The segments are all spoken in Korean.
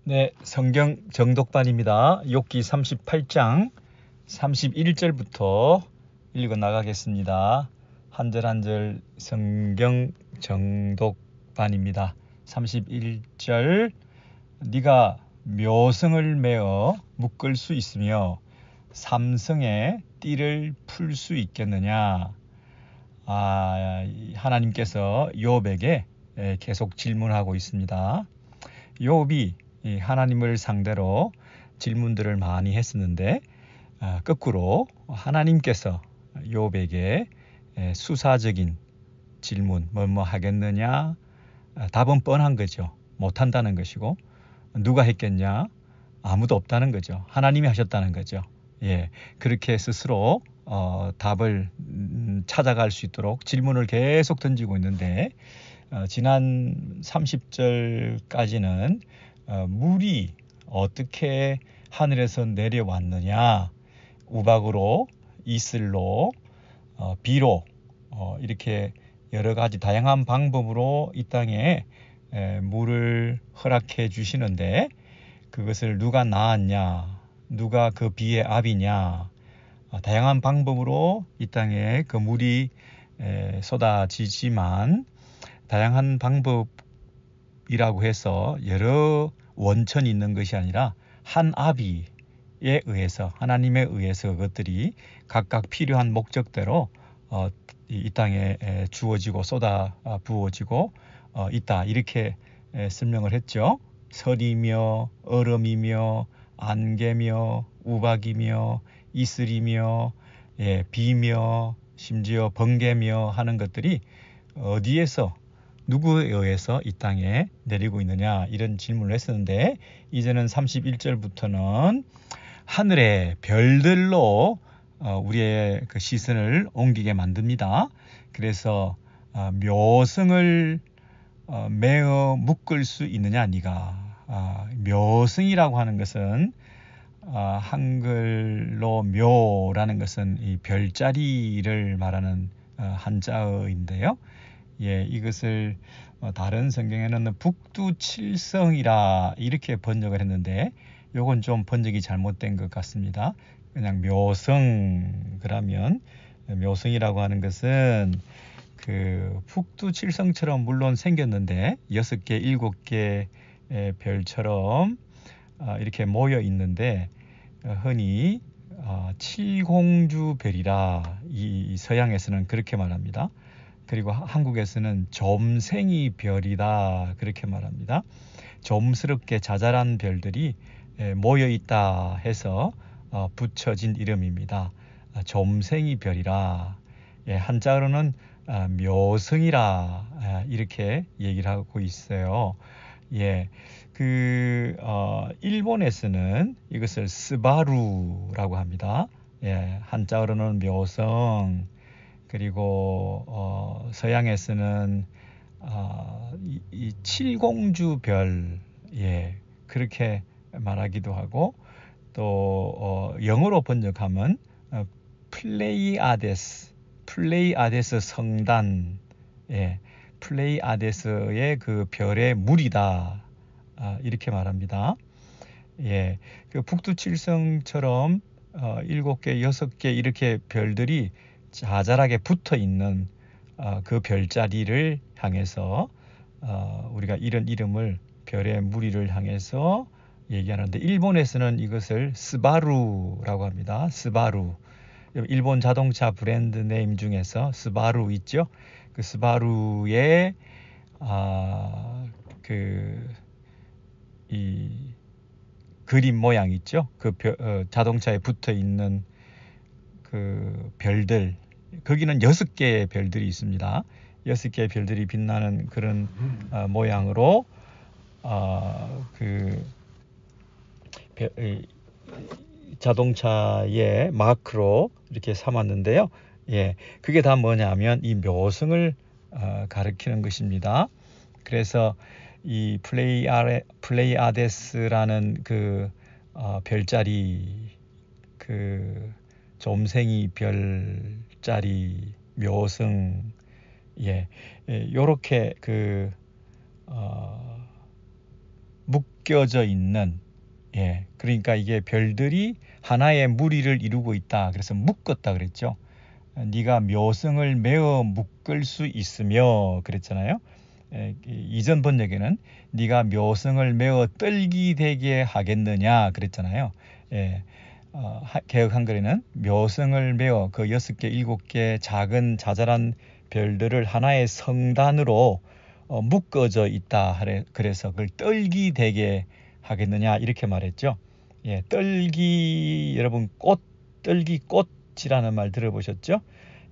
네, 성경 정독반입니다. 욥기 38장 31절부터 읽어 나가겠습니다. 한 절 한 절 성경 정독반입니다. 31절 네가 묘성을 메어 묶을 수 있으며 삼성의 띠를 풀 수 있겠느냐. 하나님께서 욥에게 계속 질문하고 있습니다. 욥이 하나님을 상대로 질문들을 많이 했었는데 거꾸로 하나님께서 욥에게 수사적인 질문, 뭐뭐 하겠느냐, 답은 뻔한 거죠. 못한다는 것이고, 누가 했겠냐? 아무도 없다는 거죠. 하나님이 하셨다는 거죠. 그렇게 스스로 답을 찾아갈 수 있도록 질문을 계속 던지고 있는데, 지난 30절까지는 물이 어떻게 하늘에서 내려왔느냐, 우박으로, 이슬로, 비로, 이렇게 여러 가지 다양한 방법으로 이 땅에 물을 허락해 주시는데, 그것을 누가 낳았냐, 누가 그 비의 압이냐, 다양한 방법으로 이 땅에 그 물이 쏟아지지만, 다양한 방법이라고 해서 여러 원천이 있는 것이 아니라 한 아비에 의해서, 하나님에 의해서 그것들이 각각 필요한 목적대로 이 땅에 주어지고 쏟아 부어지고 있다, 이렇게 설명을 했죠. 설이며 얼음이며 안개며 우박이며 이슬이며 비며 심지어 번개며 하는 것들이 어디에서, 누구에 의해서 이 땅에 내리고 있느냐, 이런 질문을 했었는데, 이제는 31절부터는 하늘의 별들로 우리의 그 시선을 옮기게 만듭니다. 그래서 묘성을 메어 묶을 수 있느냐, 네가. 묘성이라고 하는 것은 한글로 묘라는 것은 이 별자리를 말하는 한자어인데요. 이것을 다른 성경에는 북두칠성이라 이렇게 번역을 했는데, 요건 좀 번역이 잘못된 것 같습니다. 그냥 묘성, 그러면 묘성이라고 하는 것은 그 북두칠성처럼 물론 생겼는데 6개, 7개 별처럼 이렇게 모여 있는데, 흔히 칠공주별이라 이 서양에서는 그렇게 말합니다. 그리고 한국에서는 점생이 별이다, 그렇게 말합니다. 점스럽게 자잘한 별들이 모여 있다 해서 붙여진 이름입니다. 점생이 별이라, 한자어로는 묘성이라 이렇게 얘기를 하고 있어요. 일본에서는 이것을 스바루라고 합니다. 한자어로는 묘성, 그리고 서양에서는 이 칠공주별, 그렇게 말하기도 하고, 또 영어로 번역하면 플레이아데스 성단, 플레이아데스의 그 별의 무리다, 이렇게 말합니다. 그 북두칠성처럼 7개, 6개 이렇게 별들이 자잘하게 붙어 있는 그 별자리를 향해서 우리가 이런 이름을, 별의 무리를 향해서 얘기하는데, 일본에서는 이것을 스바루라고 합니다. 스바루. 일본 자동차 브랜드 네임 중에서 스바루 있죠. 그 스바루의 이 그림 모양 있죠. 그 자동차에 붙어 있는 그 별들, 거기는 6개의 별들이 있습니다. 6개의 별들이 빛나는 그런 모양으로 자동차의 마크로 이렇게 삼았는데요. 그게 다 뭐냐면 이 묘성을 가리키는 것입니다. 그래서 이 플레이아데스라는 그 별자리, 그 점생이 별자리, 묘성, 요렇게 묶여져 있는, 그러니까 이게 별들이 하나의 무리를 이루고 있다. 그래서 묶었다 그랬죠. 네가 묘성을 메어 묶을 수 있으며 그랬잖아요. 이전 번역에는 네가 묘성을 메어 떨기되게 하겠느냐 그랬잖아요. 개역 한글에는 묘성을 메어 그 6개, 7개 작은 자잘한 별들을 하나의 성단으로 묶어져 있다. 그래서 그걸 떨기되게 하겠느냐 이렇게 말했죠. 떨기, 여러분 떨기 꽃이라는 말 들어보셨죠?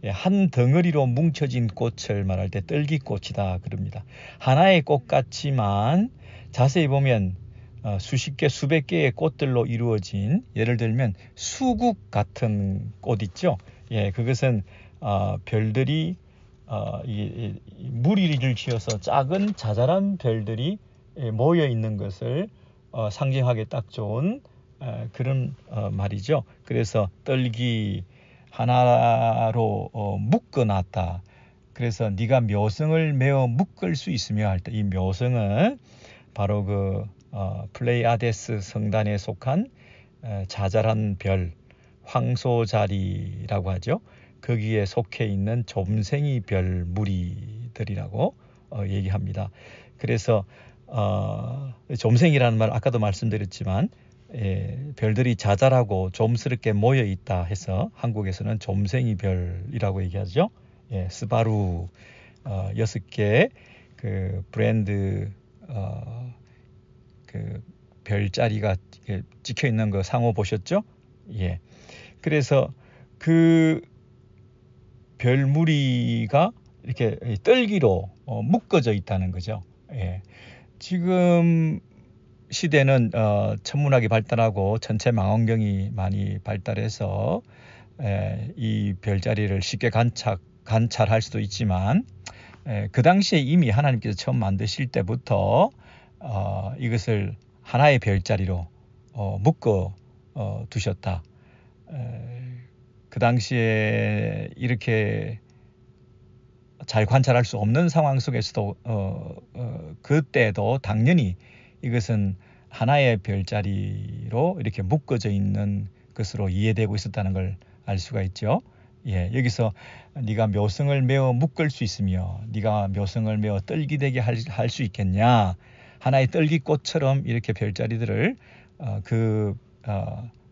한 덩어리로 뭉쳐진 꽃을 말할 때 떨기꽃이다 그럽니다. 하나의 꽃 같지만 자세히 보면 수십 개, 수백 개의 꽃들로 이루어진, 예를 들면 수국 같은 꽃 있죠. 그것은 별들이 무리를 지어서 작은 자잘한 별들이 모여 있는 것을 상징하기 딱 좋은 그런 말이죠. 그래서 떨기 하나로 묶어놨다. 그래서 네가 묘성을 메어 묶을 수 있으며 할 때 이 묘성은 바로 그 플레이아데스 성단에 속한 자잘한 별, 황소자리라고 하죠. 거기에 속해 있는 점생이 별 무리들이라고 얘기합니다. 그래서 점생이라는 말 아까도 말씀드렸지만 별들이 자잘하고 좀스럽게 모여 있다 해서 한국에서는 점생이 별이라고 얘기하죠. 스바루 6개 그 브랜드 그 별자리가 찍혀 있는 거 상호 보셨죠? 그래서 그 별무리가 이렇게 떨기로 묶어져 있다는 거죠. 지금 시대는 천문학이 발달하고 천체 망원경이 많이 발달해서 이 별자리를 쉽게 관찰할 수도 있지만 그 당시에 이미 하나님께서 처음 만드실 때부터 이것을 하나의 별자리로 묶어 두셨다. 그 당시에 이렇게 잘 관찰할 수 없는 상황 속에서도 그때도 당연히 이것은 하나의 별자리로 이렇게 묶어져 있는 것으로 이해되고 있었다는 걸 알 수가 있죠. 여기서 네가 묘성을 메어 묶을 수 있으며 네가 묘성을 메어 떨기되게 할 수 있겠냐. 하나의 떨기꽃처럼 이렇게 별자리들을 그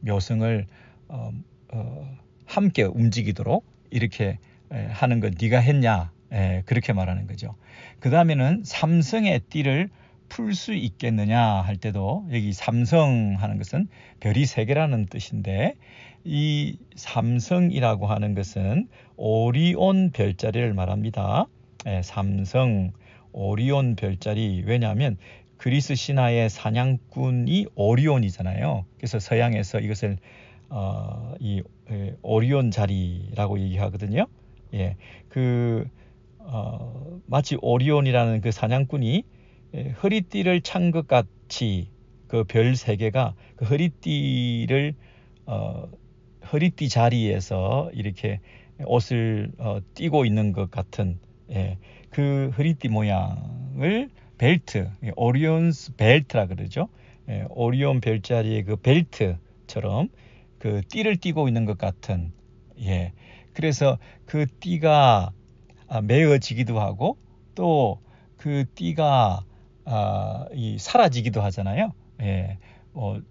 묘성을 함께 움직이도록 이렇게 하는 건 네가 했냐. 그렇게 말하는 거죠. 그 다음에는 삼성의 띠를 풀 수 있겠느냐 할 때도 여기 삼성 하는 것은 별이 3개라는 뜻인데 이 삼성이라고 하는 것은 오리온 별자리를 말합니다. 삼성, 오리온 별자리. 왜냐하면 그리스 신화의 사냥꾼이 오리온이잖아요. 그래서 서양에서 이것을 이 오리온 자리라고 얘기하거든요. 마치 오리온이라는 그 사냥꾼이 허리띠를 찬 것 같이 그 별 3개가 그 허리띠를 허리띠 자리에서 이렇게 옷을 띠고 있는 것 같은 그 허리띠 모양을 벨트, 오리온스 벨트라 그러죠. 오리온 별자리의 그 벨트처럼 그 띠를 띠고 있는 것 같은 그래서 그 띠가 메어지기도 하고 또 그 띠가 사라지기도 하잖아요.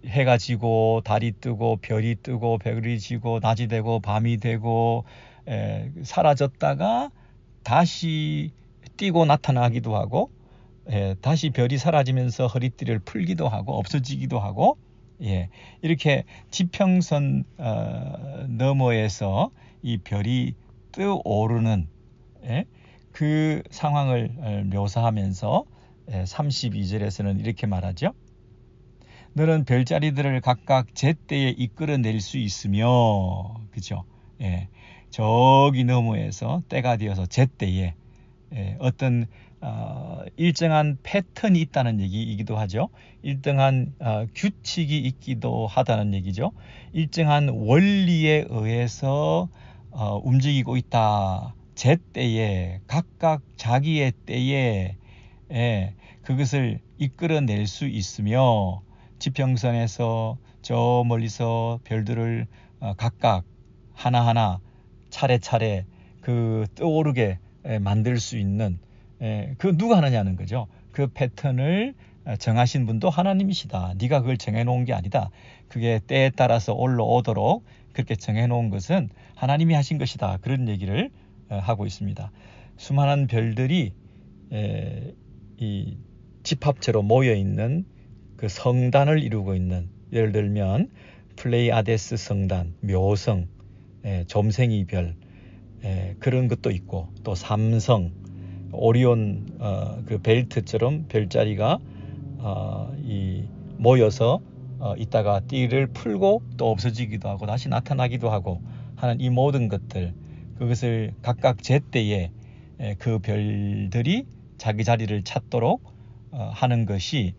해가 지고 달이 뜨고 별이 뜨고 별이 지고 낮이 되고 밤이 되고 사라졌다가 다시 띄고 나타나기도 하고 다시 별이 사라지면서 허리띠를 풀기도 하고 없어지기도 하고 이렇게 지평선 너머에서 이 별이 뜨오르는 그 상황을 묘사하면서 32절에서는 이렇게 말하죠. 너는 별자리들을 각각 제때에 이끌어낼 수 있으며, 그죠? 저기 너머에서 때가 되어서 제때에 어떤 일정한 패턴이 있다는 얘기이기도 하죠. 일정한 규칙이 있기도 하다는 얘기죠. 일정한 원리에 의해서 움직이고 있다. 제때에 각각 자기의 때에 그것을 이끌어낼 수 있으며 지평선에서 저 멀리서 별들을 각각 하나하나 차례차례 그 떠오르게 만들 수 있는 그 누가 하느냐는 거죠. 그 패턴을 정하신 분도 하나님이시다. 네가 그걸 정해놓은 게 아니다. 그게 때에 따라서 올라오도록 그렇게 정해놓은 것은 하나님이 하신 것이다. 그런 얘기를 하고 있습니다. 수많은 별들이 이 집합체로 모여있는 그 성단을 이루고 있는, 예를 들면 플레이아데스 성단, 묘성, 점생이 별, 그런 것도 있고, 또 삼성, 오리온 그 벨트처럼 별자리가 모여서 있다가 띠를 풀고 또 없어지기도 하고 다시 나타나기도 하고 하는 이 모든 것들, 그것을 각각 제때에 그 별들이 자기 자리를 찾도록 하는 것이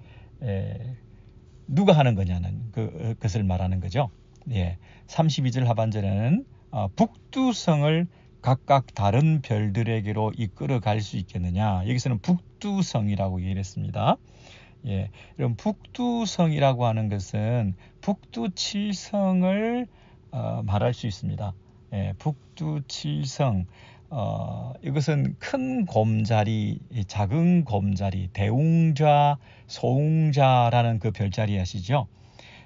누가 하는 거냐는 그것을 말하는 거죠. 32절 하반절에는 북두성을 각각 다른 별들에게로 이끌어 갈 수 있겠느냐. 여기서는 북두성이라고 얘기를 했습니다. 그럼 북두성이라고 하는 것은 북두칠성을 말할 수 있습니다. 북두칠성, 이것은 큰 곰자리, 작은 곰자리, 대웅자, 소웅자라는 그 별자리 아시죠?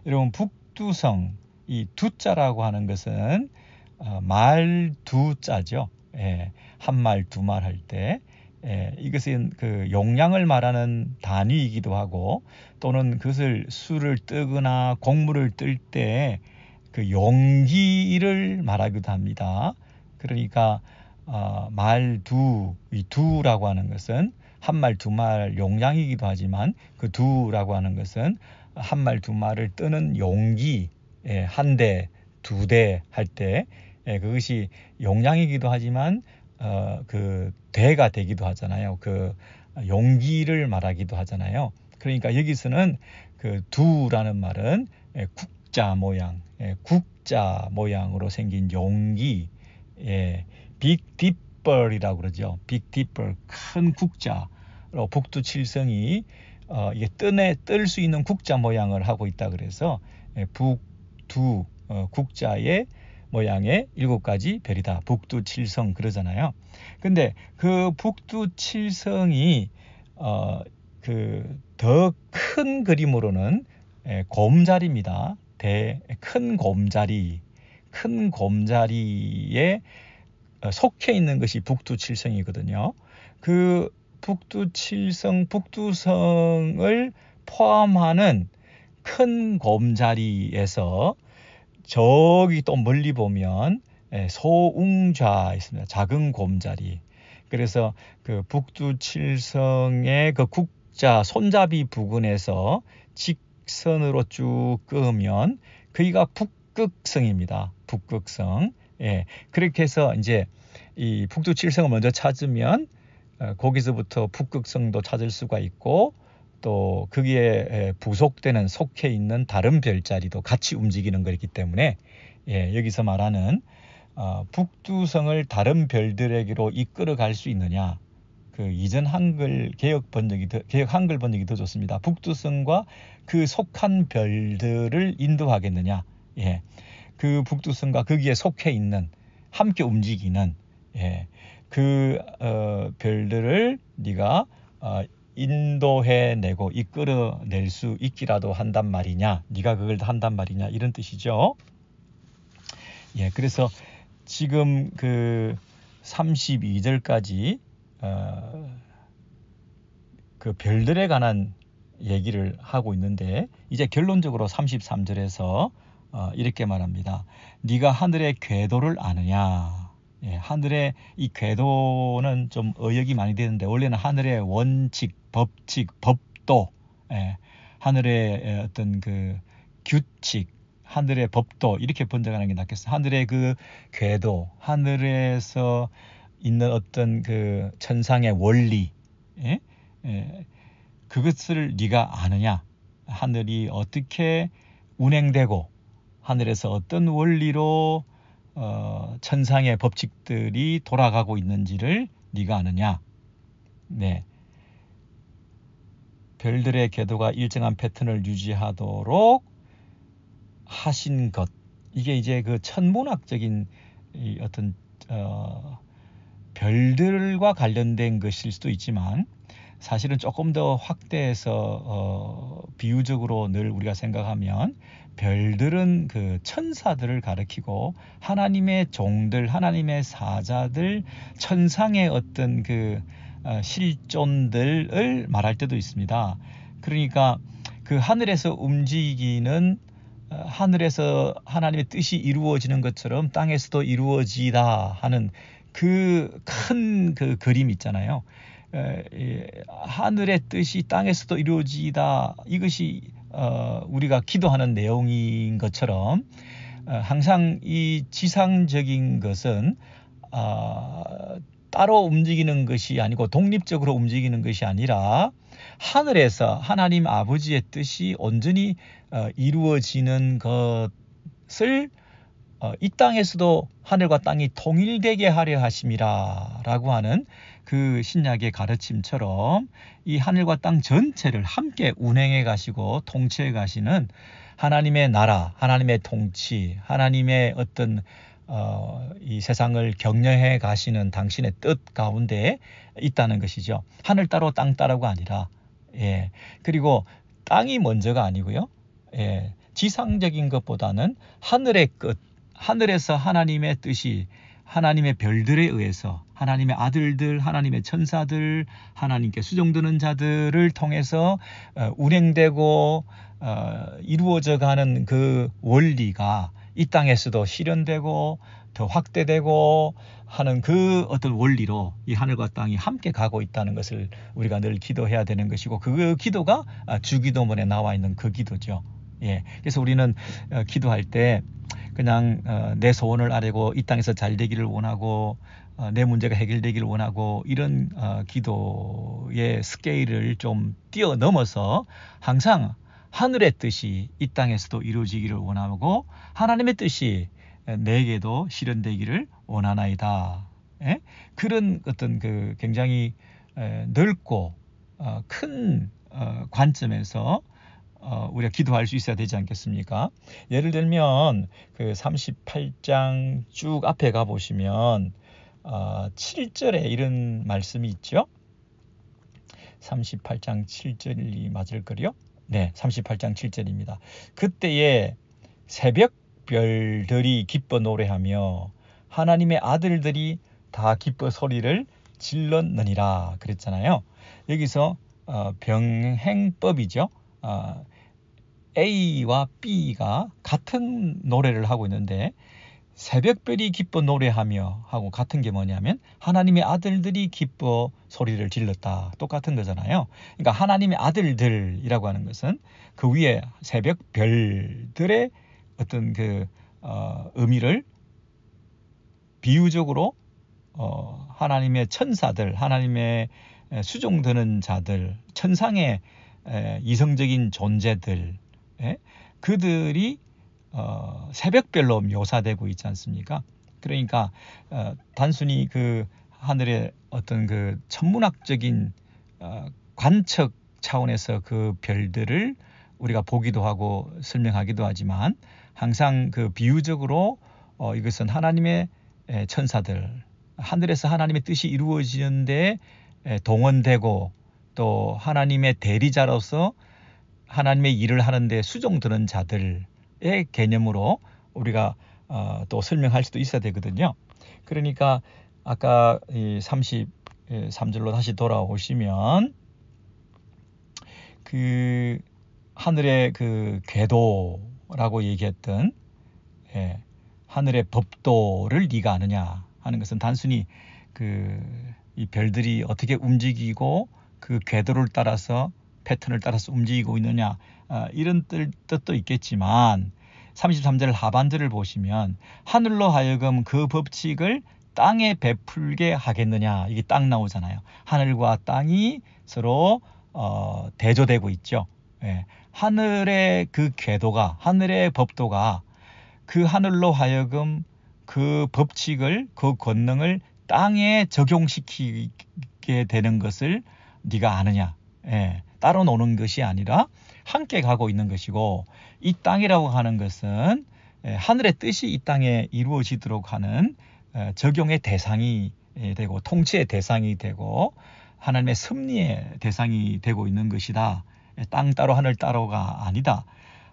여러분, 북두성, 이 두자라고 하는 것은 말두자죠. 한 말, 두 말 할 때. 이것은 그 용량을 말하는 단위이기도 하고, 또는 그것을 술을 뜨거나 곡물을 뜰 때 그 용기를 말하기도 합니다. 그러니까 말두, 이 두라고 하는 것은 한 말, 두 말 용량이기도 하지만 그 두라고 하는 것은 한 말, 두 말을 뜨는 용기, 한 대, 두 대 할 때 그것이 용량이기도 하지만 그 대가 되기도 하잖아요. 그 용기를 말하기도 하잖아요. 그러니까 여기서는 그 두라는 말은 국자 모양, 국자 모양으로 생긴 용기, 빅디펄이라고 그러죠. 빅디펄, 큰 국자. 북두칠성이 이게 뜰 수 있는 국자 모양을 하고 있다 그래서 북두 국자의 모양의 7가지 별이다. 북두칠성 그러잖아요. 근데 그 북두칠성이 그 더 큰 그림으로는 곰자리입니다. 큰 곰자리, 큰 곰자리에 속해 있는 것이 북두칠성이거든요. 그 북두성을 포함하는 큰 곰자리에서 저기 또 멀리 보면 소웅좌 있습니다. 작은 곰자리. 그래서 그 북두칠성의 그 국자 손잡이 부근에서 직선으로 쭉 끄면 거기가 북극성입니다. 북극성. 그렇게 해서 이제 이 북두칠성을 먼저 찾으면 거기서부터 북극성도 찾을 수가 있고, 또 거기에 부속되는 속해 있는 다른 별자리도 같이 움직이는 거기 때문에 여기서 말하는 북두성을 다른 별들에게로 이끌어 갈 수 있느냐, 그 이전 한글 개역 한글 번역이 더 좋습니다. 북두성과 그 속한 별들을 인도하겠느냐, 그 북두성과 거기에 속해 있는 함께 움직이는 그 별들을 네가 인도해내고 이끌어낼 수 있기라도 한단 말이냐, 네가 그걸 한단 말이냐, 이런 뜻이죠. 그래서 지금 그 32절까지 그 별들에 관한 얘기를 하고 있는데, 이제 결론적으로 33절에서 이렇게 말합니다. 네가 하늘의 궤도를 아느냐. 하늘의 이 궤도는 좀 어역이 많이 되는데, 원래는 하늘의 원칙, 법칙, 법도, 하늘의 어떤 그 규칙, 하늘의 법도, 이렇게 번역하는 게 낫겠어요. 하늘의 그 궤도, 하늘에서 있는 어떤 그 천상의 원리, 그것을 네가 아느냐. 하늘이 어떻게 운행되고 하늘에서 어떤 원리로 천상의 법칙들이 돌아가고 있는지를 네가 아느냐. 별들의 궤도가 일정한 패턴을 유지하도록 하신 것. 이게 이제 그 천문학적인 이 어떤 별들과 관련된 것일 수도 있지만 사실은 조금 더 확대해서 비유적으로 늘 우리가 생각하면 별들은 그 천사들을 가리키고 하나님의 종들, 하나님의 사자들, 천상의 어떤 그 실존들을 말할 때도 있습니다. 그러니까 그 하늘에서 움직이는 하늘에서 하나님의 뜻이 이루어지는 것처럼 땅에서도 이루어지다 하는 그 큰 그 그림 있잖아요. 하늘의 뜻이 땅에서도 이루어지다, 이것이 우리가 기도하는 내용인 것처럼 항상 이 지상적인 것은 따로 움직이는 것이 아니고 독립적으로 움직이는 것이 아니라 하늘에서 하나님 아버지의 뜻이 온전히 이루어지는 것을 이 땅에서도 하늘과 땅이 통일되게 하려 하심이라 라고 하는 그 신약의 가르침처럼 이 하늘과 땅 전체를 함께 운행해 가시고 통치해 가시는 하나님의 나라, 하나님의 통치, 하나님의 어떤 이 세상을 격려해 가시는 당신의 뜻 가운데 있다는 것이죠. 하늘 따로 땅 따로가 아니라, 예. 그리고 땅이 먼저가 아니고요. 예. 지상적인 것보다는 하늘의 끝, 하늘에서 하나님의 뜻이 하나님의 별들에 의해서 하나님의 아들들, 하나님의 천사들, 하나님께 수종드는 자들을 통해서 운행되고 이루어져 가는 그 원리가 이 땅에서도 실현되고 더 확대되고 하는 그 어떤 원리로 이 하늘과 땅이 함께 가고 있다는 것을 우리가 늘 기도해야 되는 것이고, 그 기도가 주기도문에 나와 있는 그 기도죠. 예. 그래서 우리는 기도할 때 그냥 내 소원을 아뢰고 이 땅에서 잘 되기를 원하고 내 문제가 해결되기를 원하고 이런 기도의 스케일을 좀 뛰어넘어서 항상 하늘의 뜻이 이 땅에서도 이루어지기를 원하고 하나님의 뜻이 내게도 실현되기를 원하나이다. 예? 그런 어떤 그 굉장히 넓고 큰 관점에서 우리가 기도할 수 있어야 되지 않겠습니까? 예를 들면 그 38장 쭉 앞에 가보시면 7절에 이런 말씀이 있죠. 38장 7절이 맞을 거요? 네, 38장 7절입니다. 그때에 새벽별들이 기뻐 노래하며 하나님의 아들들이 다 기뻐 소리를 질렀느니라 그랬잖아요. 여기서 병행법이죠. A와 B가 같은 노래를 하고 있는데 새벽별이 기뻐 노래하며 하고 같은 게 뭐냐면 하나님의 아들들이 기뻐 소리를 질렀다. 똑같은 거잖아요. 그러니까 하나님의 아들들이라고 하는 것은 그 위에 새벽별들의 어떤 그 의미를 비유적으로 하나님의 천사들, 하나님의 수종드는 자들, 천상의 이성적인 존재들, 그들이 새벽별로 묘사되고 있지 않습니까? 그러니까 단순히 그 하늘의 어떤 그 천문학적인 관측 차원에서 그 별들을 우리가 보기도 하고 설명하기도 하지만 항상 그 비유적으로 이것은 하나님의 천사들, 하늘에서 하나님의 뜻이 이루어지는데 동원되고 또 하나님의 대리자로서 하나님의 일을 하는데 수종드는 자들의 개념으로 우리가 또 설명할 수도 있어야 되거든요. 그러니까 아까 이 33절로 다시 돌아오시면 그 하늘의 그 궤도라고 얘기했던 하늘의 법도를 네가 아느냐 하는 것은 단순히 이 별들이 어떻게 움직이고 그 궤도를 따라서 패턴을 따라서 움직이고 있느냐 이런 뜻도 있겠지만 33절 하반절을 보시면 하늘로 하여금 그 법칙을 땅에 베풀게 하겠느냐, 이게 땅 나오잖아요. 하늘과 땅이 서로 대조되고 있죠. 하늘의 그 궤도가, 하늘의 법도가 그 하늘로 하여금 그 법칙을, 그 권능을 땅에 적용시키게 되는 것을 네가 아느냐. 따로 노는 것이 아니라 함께 가고 있는 것이고, 이 땅이라고 하는 것은 하늘의 뜻이 이 땅에 이루어지도록 하는 적용의 대상이 되고 통치의 대상이 되고 하나님의 섭리의 대상이 되고 있는 것이다. 땅 따로 하늘 따로가 아니다.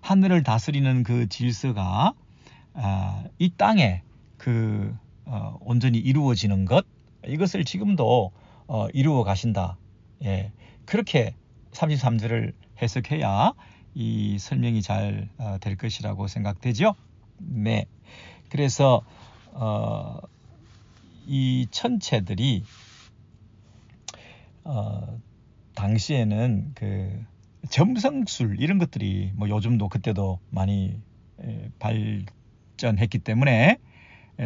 하늘을 다스리는 그 질서가 이 땅에 온전히 이루어지는 것, 이것을 지금도 이루어 가신다. 예, 그렇게 33절을 해석해야 이 설명이 잘 될 것이라고 생각되죠. 네, 그래서 이 천체들이 당시에는 그 점성술 이런 것들이 뭐 요즘도 그때도 많이 발전했기 때문에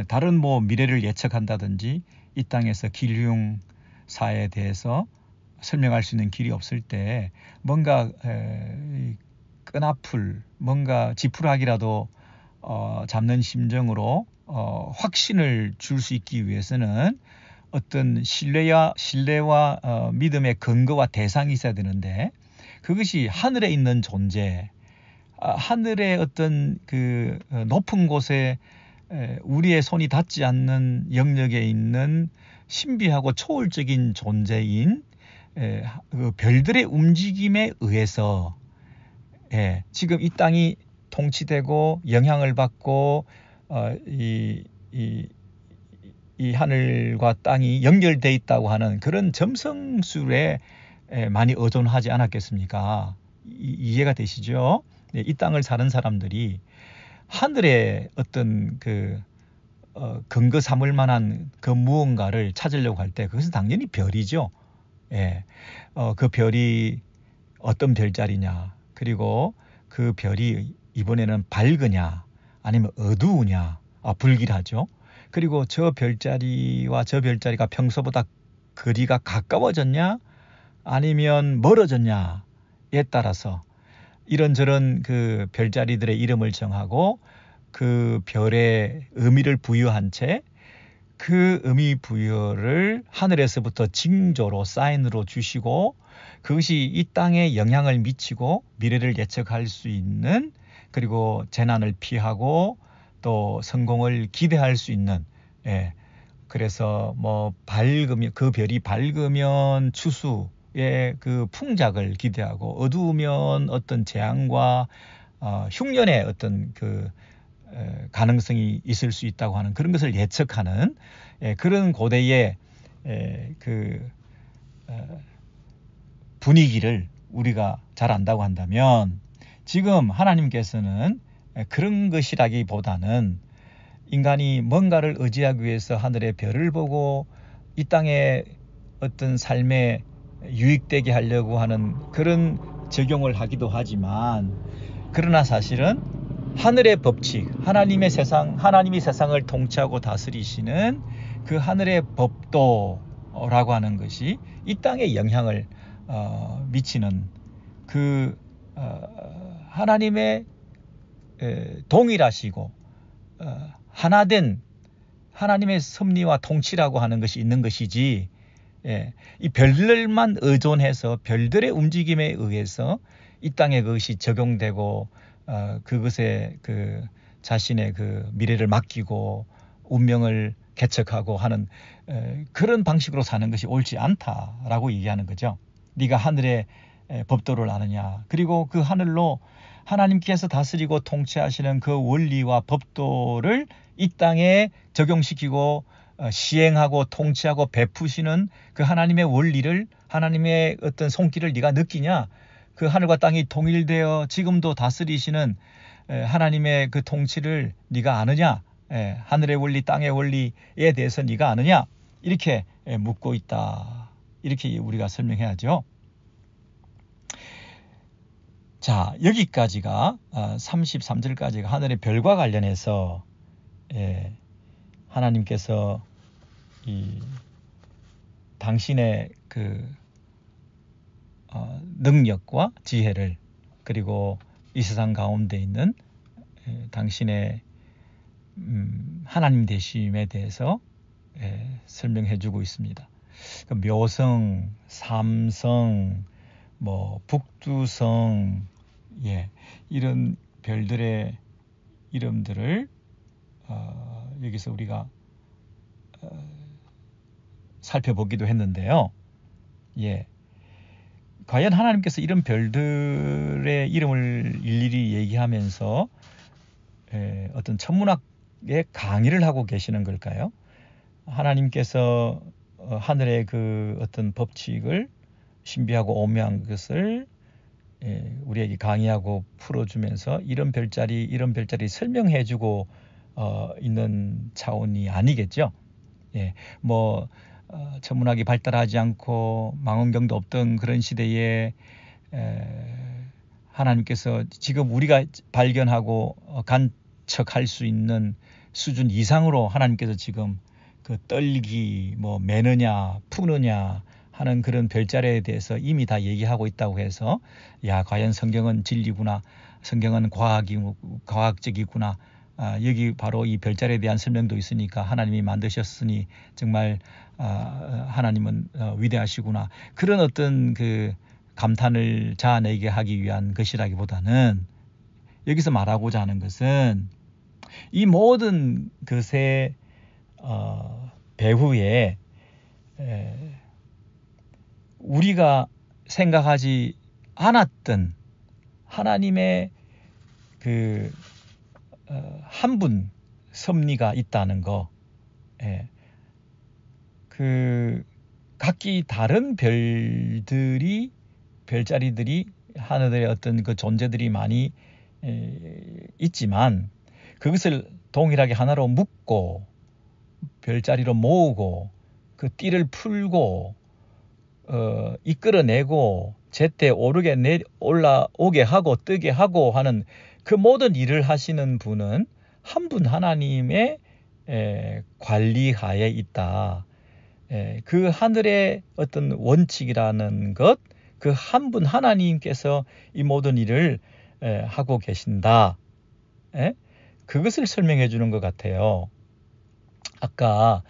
다른 뭐 미래를 예측한다든지 이 땅에서 기륭사에 대해서 설명할 수 있는 길이 없을 때 뭔가 끈앞을 뭔가 지푸라기라도 잡는 심정으로 확신을 줄 수 있기 위해서는 어떤 신뢰와 믿음의 근거와 대상이 있어야 되는데, 그것이 하늘에 있는 존재, 하늘의 어떤 그 높은 곳에 우리의 손이 닿지 않는 영역에 있는 신비하고 초월적인 존재인 그 별들의 움직임에 의해서 지금 이 땅이 통치되고 영향을 받고 이 하늘과 땅이 연결되어 있다고 하는 그런 점성술에 많이 의존하지 않았겠습니까? 이해가 되시죠? 이 땅을 사는 사람들이 하늘의 어떤 그 근거 삼을 만한 그 무언가를 찾으려고 할 때 그것은 당연히 별이죠. 그 별이 어떤 별자리냐, 그리고 그 별이 이번에는 밝으냐 아니면 어두우냐, 불길하죠. 그리고 저 별자리와 저 별자리가 평소보다 거리가 가까워졌냐 아니면 멀어졌냐에 따라서 이런저런 그 별자리들의 이름을 정하고 그 별의 의미를 부여한 채 그 의미 부여를 하늘에서부터 징조로 사인으로 주시고, 그것이 이 땅에 영향을 미치고 미래를 예측할 수 있는, 그리고 재난을 피하고 또 성공을 기대할 수 있는, 그래서 뭐 밝으면 그 별이 밝으면 추수의 그 풍작을 기대하고, 어두우면 어떤 재앙과 흉년의 어떤 그 가능성이 있을 수 있다고 하는 그런 것을 예측하는 그런 고대의 그 분위기를 우리가 잘 안다고 한다면, 지금 하나님께서는 그런 것이라기보다는 인간이 뭔가를 의지하기 위해서 하늘의 별을 보고 이 땅에 어떤 삶에 유익되게 하려고 하는 그런 적용을 하기도 하지만, 그러나 사실은 하늘의 법칙, 하나님의 세상, 하나님이 세상을 통치하고 다스리시는 그 하늘의 법도라고 하는 것이 이 땅에 영향을 미치는 그 하나님의 동일하시고 하나된 하나님의 섭리와 통치라고 하는 것이 있는 것이지, 이 별들만 의존해서 별들의 움직임에 의해서 이 땅에 그것이 적용되고 그것에 그 자신의 그 미래를 맡기고 운명을 개척하고 하는 그런 방식으로 사는 것이 옳지 않다라고 얘기하는 거죠. 네가 하늘의 법도를 아느냐, 그리고 그 하늘로 하나님께서 다스리고 통치하시는 그 원리와 법도를 이 땅에 적용시키고 시행하고 통치하고 베푸시는 그 하나님의 원리를, 하나님의 어떤 손길을 네가 느끼냐, 그 하늘과 땅이 통일되어 지금도 다스리시는 하나님의 그 통치를 네가 아느냐, 하늘의 원리 땅의 원리에 대해서 네가 아느냐, 이렇게 묻고 있다, 이렇게 우리가 설명해야죠. 자, 여기까지가 33절까지가 하늘의 별과 관련해서 하나님께서 이 당신의 그 능력과 지혜를, 그리고 이 세상 가운데 있는 당신의 하나님 되심에 대해서 설명해 주고 있습니다. 묘성, 삼성, 뭐 북두성, 예, 이런 별들의 이름들을 여기서 우리가 살펴보기도 했는데요. 예, 과연 하나님께서 이런 별들의 이름을 일일이 얘기하면서 어떤 천문학의 강의를 하고 계시는 걸까요? 하나님께서 하늘의 그 어떤 법칙을, 신비하고 오묘한 것을 우리에게 강의하고 풀어주면서 이런 별자리 설명해주고 있는 차원이 아니겠죠. 예, 뭐 천문학이 발달하지 않고 망원경도 없던 그런 시대에 하나님께서 지금 우리가 발견하고 관측할 수 있는 수준 이상으로 하나님께서 지금 그 떨기, 뭐 매느냐, 푸느냐 하는 그런 별자리에 대해서 이미 다 얘기하고 있다고 해서, 야, 과연 성경은 진리구나, 성경은 과학적이구나, 여기 바로 이 별자리에 대한 설명도 있으니까 하나님이 만드셨으니 정말 하나님은 위대하시구나, 그런 어떤 그 감탄을 자아내게 하기 위한 것이라기보다는, 여기서 말하고자 하는 것은 이 모든 것의 배후에 우리가 생각하지 않았던 하나님의 그 한 분 섭리가 있다는 거, 그 각기 다른 별자리들이 하늘의 어떤 그 존재들이 많이 있지만, 그것을 동일하게 하나로 묶고 별자리로 모으고 그 띠를 풀고 이끌어내고 제때 올라오게 하고 뜨게 하고 하는 그 모든 일을 하시는 분은 한 분 하나님의 관리하에 있다. 그 하늘의 어떤 원칙이라는 것, 그 한 분 하나님께서 이 모든 일을 하고 계신다. 그것을 설명해 주는 것 같아요. 아까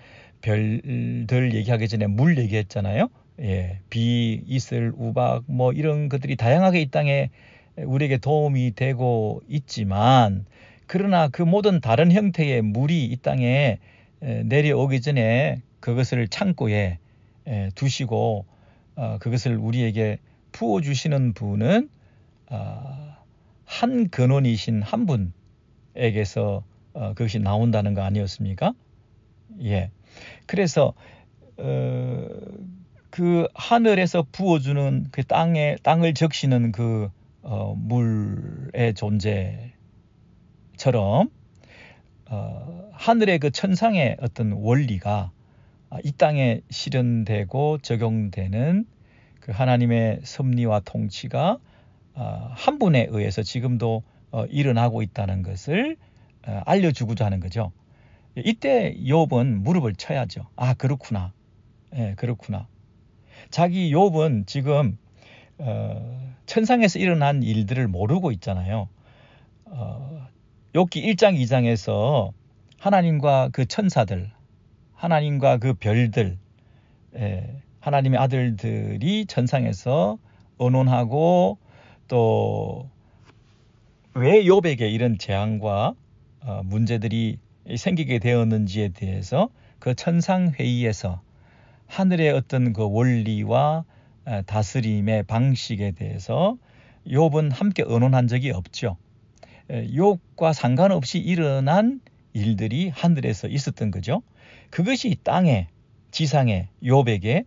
별들 얘기하기 전에 물 얘기했잖아요. 예, 비, 이슬, 우박 뭐 이런 것들이 다양하게 이 땅에 우리에게 도움이 되고 있지만, 그러나 그 모든 다른 형태의 물이 이 땅에 내려오기 전에 그것을 창고에 두시고 그것을 우리에게 부어주시는 분은 한 근원이신 한 분에게서 그것이 나온다는 거 아니었습니까? 예. 그래서 그 하늘에서 부어주는 그 땅을 적시는 그 물의 존재처럼 하늘의 그 천상의 어떤 원리가 이 땅에 실현되고 적용되는 그 하나님의 섭리와 통치가 한 분에 의해서 지금도 일어나고 있다는 것을 알려주고자 하는 거죠. 이때 욥은 무릎을 쳐야죠. 아, 그렇구나. 예, 그렇구나. 자기 욥은 지금 천상에서 일어난 일들을 모르고 있잖아요. 욥기 1장 2장에서 하나님과 그 천사들, 하나님과 그 별들, 하나님의 아들들이 천상에서 언론하고, 또 왜 욥에게 이런 재앙과 문제들이 생기게 되었는지에 대해서 그 천상 회의에서 하늘의 어떤 그 원리와 다스림의 방식에 대해서 욥은 함께 언론한 적이 없죠. 욥과 상관없이 일어난 일들이 하늘에서 있었던 거죠. 그것이 땅에, 지상에 욥에게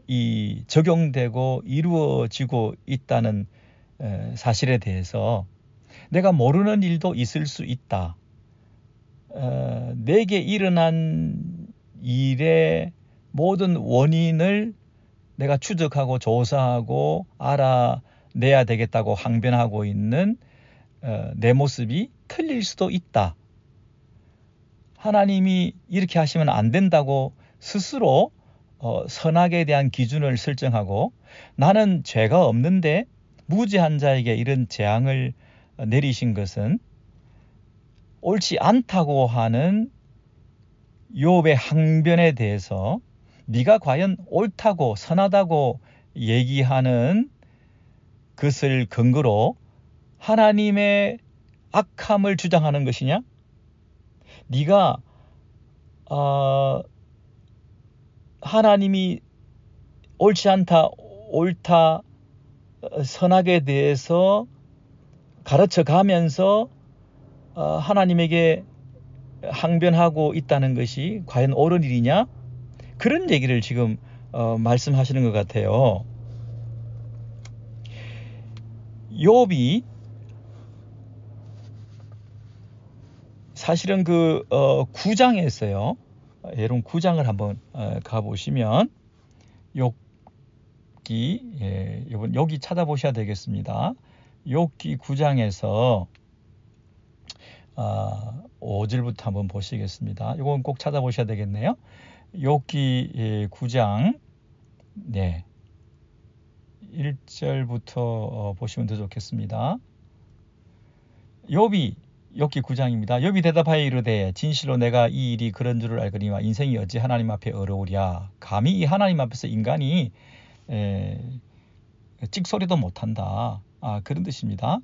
이 적용되고 이루어지고 있다는 사실에 대해서 내가 모르는 일도 있을 수 있다. 내게 일어난 일의 모든 원인을 내가 추적하고 조사하고 알아내야 되겠다고 항변하고 있는 내 모습이 틀릴 수도 있다. 하나님이 이렇게 하시면 안 된다고 스스로 선악에 대한 기준을 설정하고, 나는 죄가 없는데 무죄한 자에게 이런 재앙을 내리신 것은 옳지 않다고 하는 욥의 항변에 대해서 네가 과연 옳다고 선하다고 얘기하는 것을 근거로 하나님의 악함을 주장하는 것이냐? 네가 하나님이 옳지 않다, 옳다, 선악에 대해서 가르쳐 가면서 하나님에게 항변하고 있다는 것이 과연 옳은 일이냐? 그런 얘기를 지금 말씀하시는 것 같아요. 욥이 사실은 그 9장에서요. 여러분 9장을 한번 가보시면 욥기, 여기 찾아보셔야 되겠습니다. 욥기 9장에서 5절부터 한번 보시겠습니다. 이건 꼭 찾아보셔야 되겠네요. 욥기 9장 1절부터 보시면 더 좋겠습니다. 욥기 9장입니다. 욥이 대답하여 이르되 진실로 내가 이 일이 그런 줄을 알거니와 인생이 어찌 하나님 앞에 어려우랴. 감히 이 하나님 앞에서 인간이 찍소리도 못한다. 그런 뜻입니다.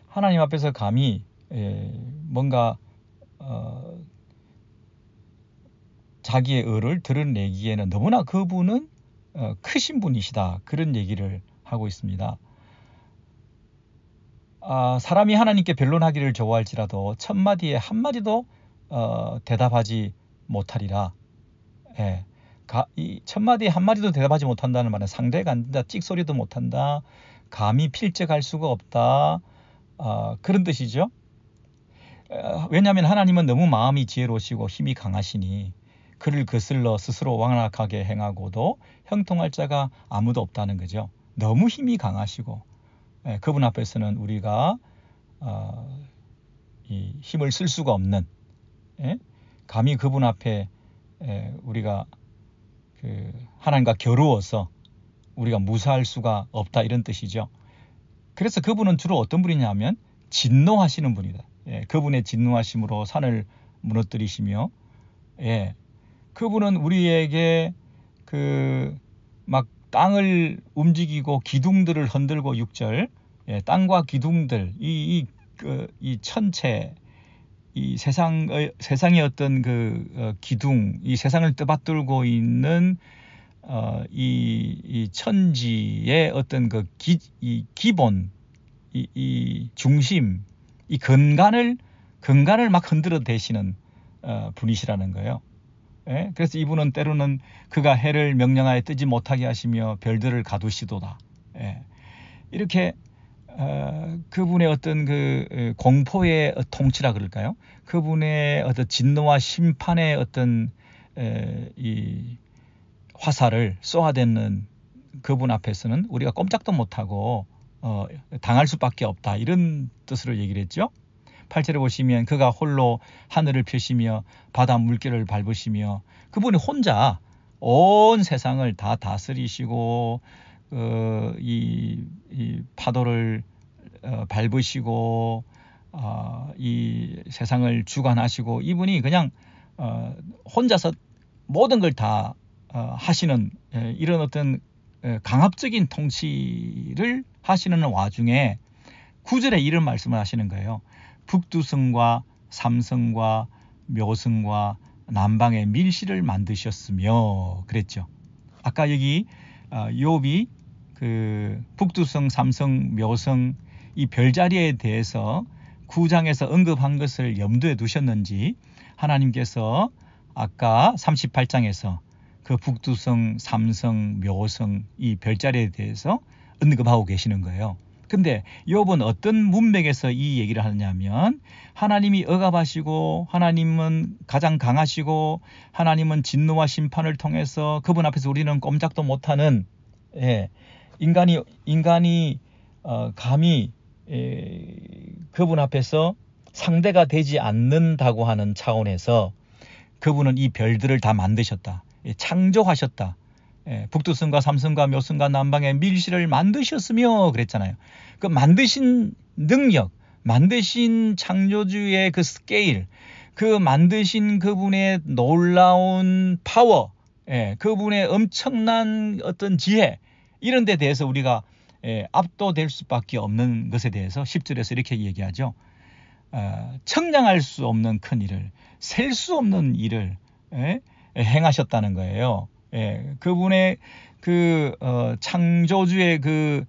하나님 앞에서 감히 뭔가 자기의 의를 드러내기에는 너무나 그분은 크신 분이시다. 그런 얘기를 하고 있습니다. 사람이 하나님께 변론하기를 좋아할지라도 첫마디에 한마디도 대답하지 못하리라. 이 첫마디에 한마디도 대답하지 못한다는 말은 상대가 안 된다, 찍소리도 못한다, 감히 필적할 수가 없다, 그런 뜻이죠. 왜냐하면 하나님은 너무 마음이 지혜로우시고 힘이 강하시니 그를 거슬러 스스로 완악하게 행하고도 형통할 자가 아무도 없다는 거죠. 너무 힘이 강하시고 그분 앞에서는 우리가 이 힘을 쓸 수가 없는, 감히 그분 앞에 우리가 하나님과 겨루어서 우리가 무사할 수가 없다, 이런 뜻이죠. 그래서 그분은 주로 어떤 분이냐면 진노하시는 분이다. 그분의 진노하심으로 산을 무너뜨리시며, 그분은 우리에게 막 땅을 움직이고 기둥들을 흔들고 6절, 땅과 기둥들, 이 천체, 이 세상의 어떤 기둥, 이 세상을 떠받들고 있는 이 천지의 어떤 이 기본, 이 중심, 이 근간을 막 흔들어 대시는 분이시라는 거예요. 그래서 이분은 때로는 그가 해를 명령하여 뜨지 못하게 하시며 별들을 가두시도다. 이렇게 그분의 어떤 공포의 통치라 그럴까요? 그분의 어떤 진노와 심판의 어떤 이 화살을 쏘아대는 그분 앞에서는 우리가 꼼짝도 못하고 당할 수밖에 없다, 이런 뜻으로 얘기를 했죠. 8절에 보시면 그가 홀로 하늘을 펴시며 바다 물결을 밟으시며, 그분이 혼자 온 세상을 다 다스리시고 이 파도를 밟으시고 이 세상을 주관하시고, 이분이 그냥 혼자서 모든 걸 다 하시는 이런 어떤 강압적인 통치를 하시는 와중에 9절에 이런 말씀을 하시는 거예요. 북두성과 삼성과 묘성과 남방의 밀실을 만드셨으며 그랬죠. 아까 여기 욥이 북두성, 삼성, 묘성 이 별자리에 대해서 9장에서 언급한 것을 염두에 두셨는지 하나님께서 아까 38장에서 그 북두성, 삼성, 묘성 이 별자리에 대해서 언급하고 계시는 거예요. 근데 욥은 어떤 문맥에서 이 얘기를 하느냐면, 하나님이 억압하시고 하나님은 가장 강하시고 하나님은 진노와 심판을 통해서 그분 앞에서 우리는 꼼짝도 못하는, 인간이 감히 그분 앞에서 상대가 되지 않는다고 하는 차원에서 그분은 이 별들을 다 만드셨다, 창조하셨다. 북두성과 삼성과 묘성과 남방의 밀실을 만드셨으며 그랬잖아요. 그 만드신 능력, 만드신 창조주의 그 스케일, 그 만드신 그분의 놀라운 파워, 그분의 엄청난 어떤 지혜, 이런 데 대해서 우리가 압도될 수밖에 없는 것에 대해서 10절에서 이렇게 얘기하죠. 청량할 수 없는 큰 일을, 셀 수 없는 일을 행하셨다는 거예요. 그분의 그 창조주의 그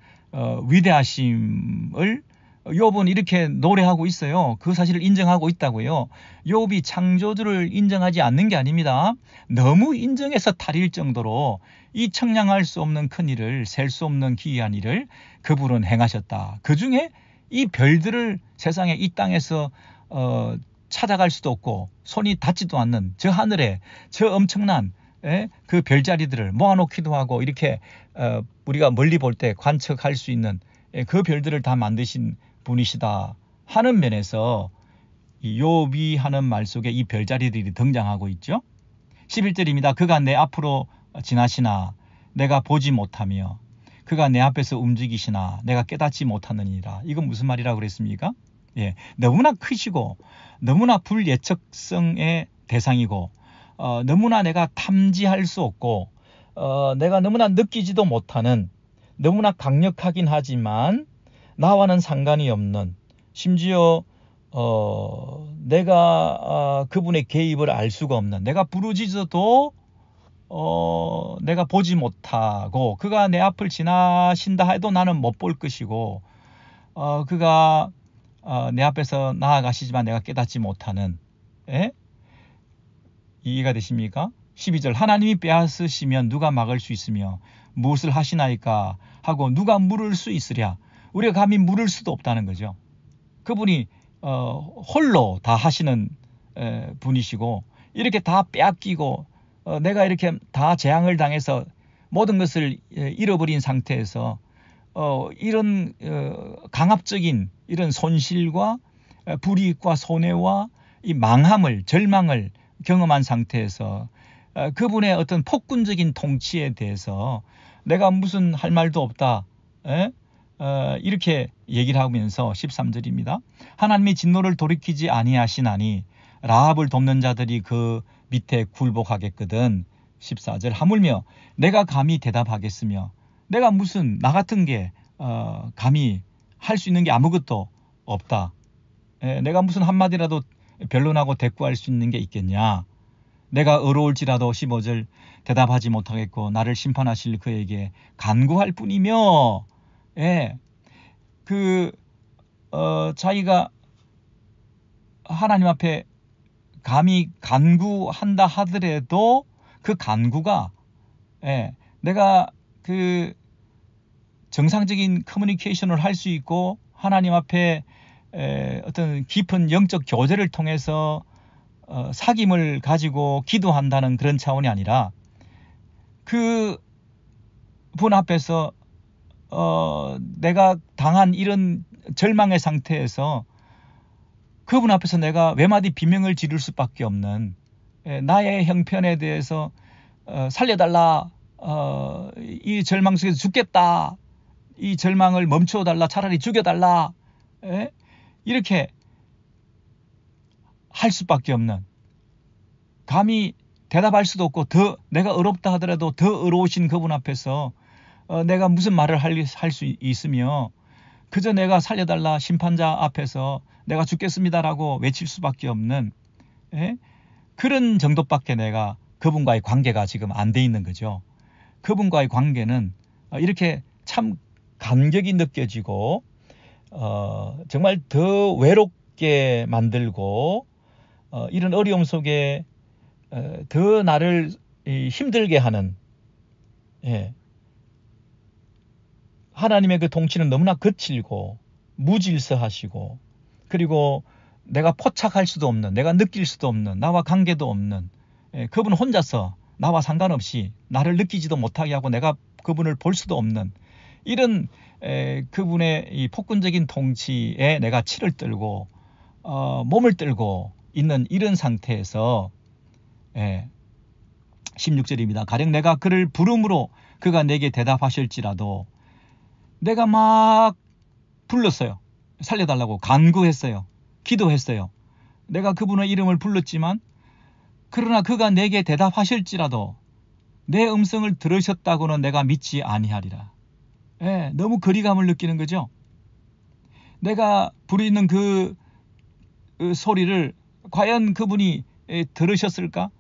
위대하심을 욥은 이렇게 노래하고 있어요. 그 사실을 인정하고 있다고요. 욥이 창조주를 인정하지 않는 게 아닙니다. 너무 인정해서 탈일 정도로 이 청량할 수 없는 큰 일을, 셀 수 없는 기이한 일을 그분은 행하셨다. 그 중에 이 별들을 세상에 이 땅에서 찾아갈 수도 없고 손이 닿지도 않는 저 하늘에 저 엄청난 그 별자리들을 모아놓기도 하고 이렇게 우리가 멀리 볼 때 관측할 수 있는 그 별들을 다 만드신 분이시다 하는 면에서 이 욥이 하는 말 속에 이 별자리들이 등장하고 있죠. 11절입니다. 그가 내 앞으로 지나시나 내가 보지 못하며 그가 내 앞에서 움직이시나 내가 깨닫지 못하느니라. 이건 무슨 말이라고 그랬습니까? 너무나 크시고 너무나 불예측성의 대상이고 너무나 내가 탐지할 수 없고 내가 너무나 느끼지도 못하는 너무나 강력하긴 하지만 나와는 상관이 없는 심지어 내가 그분의 개입을 알 수가 없는 내가 부르짖어도 내가 보지 못하고 그가 내 앞을 지나신다 해도 나는 못 볼 것이고 그가 내 앞에서 나아가시지만 내가 깨닫지 못하는 이해가 되십니까? 12절 하나님이 빼앗으시면 누가 막을 수 있으며 무엇을 하시나이까 하고 누가 물을 수 있으랴. 우리가 감히 물을 수도 없다는 거죠. 그분이 홀로 다 하시는 분이시고 이렇게 다 빼앗기고 내가 이렇게 다 재앙을 당해서 모든 것을 잃어버린 상태에서 이런 강압적인 이런 손실과 불이익과 손해와 이 망함을 절망을 경험한 상태에서 그분의 어떤 폭군적인 통치에 대해서 내가 무슨 할 말도 없다 이렇게 얘기를 하면서 13절입니다. 하나님이 진노를 돌이키지 아니하시나니 라합을 돕는 자들이 그 밑에 굴복하겠거든. 14절 하물며 내가 감히 대답하겠으며 내가 무슨 나 같은 게 감히 할 수 있는 게 아무것도 없다. 내가 무슨 한마디라도 변론하고 대꾸할 수 있는 게 있겠냐. 내가 의로울지라도 15절 대답하지 못하겠고 나를 심판하실 그에게 간구할 뿐이며 자기가 하나님 앞에 감히 간구한다 하더라도 그 간구가 내가 그 정상적인 커뮤니케이션을 할 수 있고 하나님 앞에 어떤 깊은 영적 교제를 통해서 사귐을 가지고 기도한다는 그런 차원이 아니라 그 분 앞에서 내가 당한 이런 절망의 상태에서 그분 앞에서 내가 외마디 비명을 지를 수밖에 없는 나의 형편에 대해서 살려달라, 이 절망 속에서 죽겠다, 이 절망을 멈춰달라, 차라리 죽여달라, 이렇게 할 수밖에 없는, 감히 대답할 수도 없고 더 내가 어렵다 하더라도 더 어려우신 그분 앞에서 내가 무슨 말을 할 수 있으며 그저 내가 살려달라 심판자 앞에서 내가 죽겠습니다라고 외칠 수밖에 없는 그런 정도밖에 내가 그분과의 관계가 지금 안 돼 있는 거죠. 그분과의 관계는 이렇게 참 간격이 느껴지고 정말 더 외롭게 만들고 이런 어려움 속에 더 나를 힘들게 하는 하나님의 그 통치는 너무나 거칠고 무질서하시고 그리고 내가 포착할 수도 없는, 내가 느낄 수도 없는, 나와 관계도 없는 그분 혼자서 나와 상관없이 나를 느끼지도 못하게 하고 내가 그분을 볼 수도 없는 이런 그분의 이 폭군적인 통치에 내가 치를 떨고 몸을 떨고 있는 이런 상태에서 16절입니다. 가령 내가 그를 부름으로 그가 내게 대답하실지라도 내가 막 불렀어요. 살려달라고 간구했어요. 기도했어요. 내가 그분의 이름을 불렀지만 그러나 그가 내게 대답하실지라도 내 음성을 들으셨다고는 내가 믿지 아니하리라. 너무 거리감을 느끼는 거죠. 내가 부르는 그 소리를 과연 그분이 들으셨을까?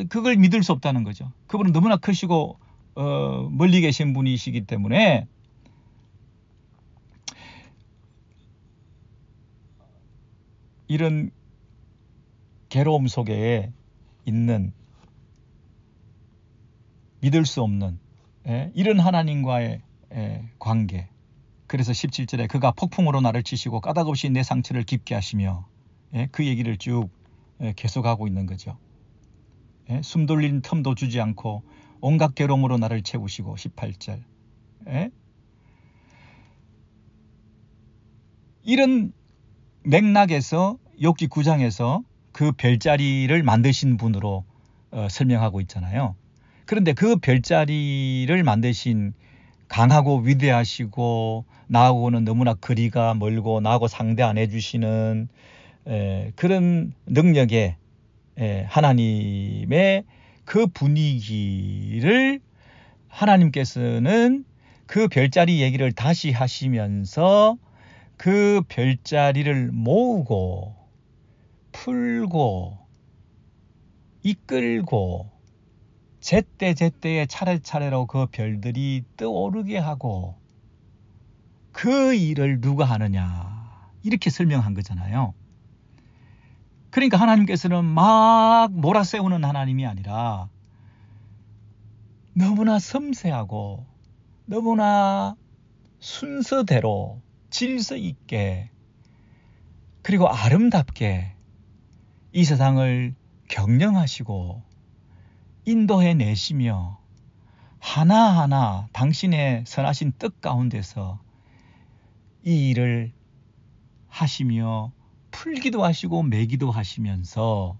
그걸 믿을 수 없다는 거죠. 그분은 너무나 크시고 멀리 계신 분이시기 때문에 이런 괴로움 속에 있는 믿을 수 없는 이런 하나님과의 관계. 그래서 17절에 그가 폭풍으로 나를 치시고 까닭없이 내 상처를 깊게 하시며 그 얘기를 쭉 계속하고 있는 거죠. 숨 돌릴 틈도 주지 않고 온갖 괴로움으로 나를 채우시고 18절. 이런 맥락에서 욥기 9장에서 그 별자리를 만드신 분으로 설명하고 있잖아요. 그런데 그 별자리를 만드신 강하고 위대하시고 나하고는 너무나 거리가 멀고 나하고 상대 안 해주시는 그런 능력의 하나님의 그 분위기를 하나님께서는 그 별자리 얘기를 다시 하시면서 그 별자리를 모으고 풀고 이끌고 제때제때에 차례차례로 그 별들이 떠오르게 하고 그 일을 누가 하느냐 이렇게 설명한 거잖아요. 그러니까 하나님께서는 막 몰아세우는 하나님이 아니라 너무나 섬세하고 너무나 순서대로 질서 있게 그리고 아름답게 이 세상을 경영하시고 인도해 내시며 하나하나 당신의 선하신 뜻 가운데서 이 일을 하시며 풀기도 하시고 매기도 하시면서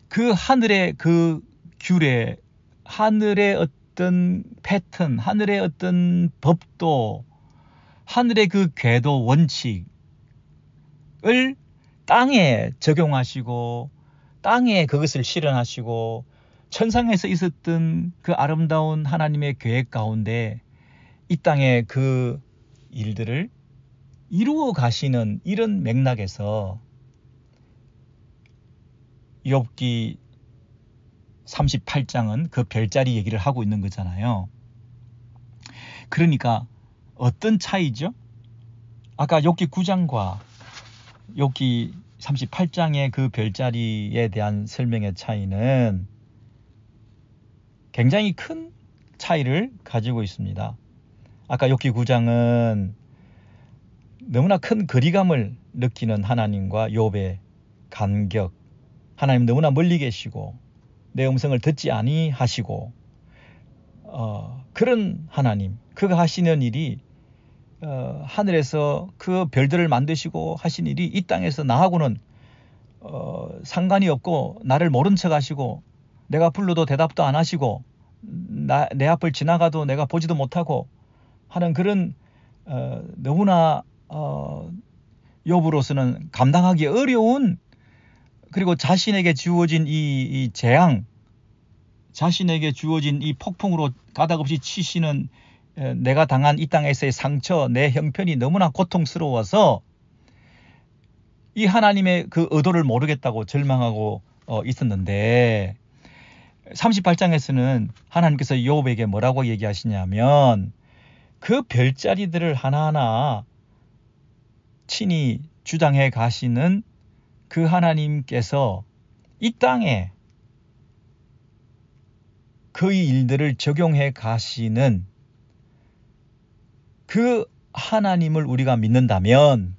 그 하늘의 그 규례, 하늘의 어떤 패턴, 하늘의 어떤 법도, 하늘의 그 궤도 원칙을 땅에 적용하시고 땅에 그것을 실현하시고 천상에서 있었던 그 아름다운 하나님의 계획 가운데 이 땅에 그 일들을 이루어 가시는 이런 맥락에서 욥기 38장은 그 별자리 얘기를 하고 있는 거잖아요. 그러니까 어떤 차이죠? 아까 욥기 9장과 욥기 38장의 그 별자리에 대한 설명의 차이는 굉장히 큰 차이를 가지고 있습니다. 아까 욥기 9장은 너무나 큰 거리감을 느끼는 하나님과 욥의 간격, 하나님 너무나 멀리 계시고 내 음성을 듣지 아니하시고 그런 하나님, 그가 하시는 일이 하늘에서 그 별들을 만드시고 하신 일이 이 땅에서 나하고는 상관이 없고 나를 모른 척 하시고 내가 불러도 대답도 안 하시고 내 앞을 지나가도 내가 보지도 못하고 하는 그런 너무나 욥으로서는 감당하기 어려운 그리고 자신에게 주어진 이 재앙, 자신에게 주어진 이 폭풍으로 가닥없이 치시는 내가 당한 이 땅에서의 상처, 내 형편이 너무나 고통스러워서 이 하나님의 그 의도를 모르겠다고 절망하고 있었는데 38장에서는 하나님께서 욥에게 뭐라고 얘기하시냐면 그 별자리들을 하나하나 친히 주장해 가시는 그 하나님께서 이 땅에 그 일들을 적용해 가시는 그 하나님을 우리가 믿는다면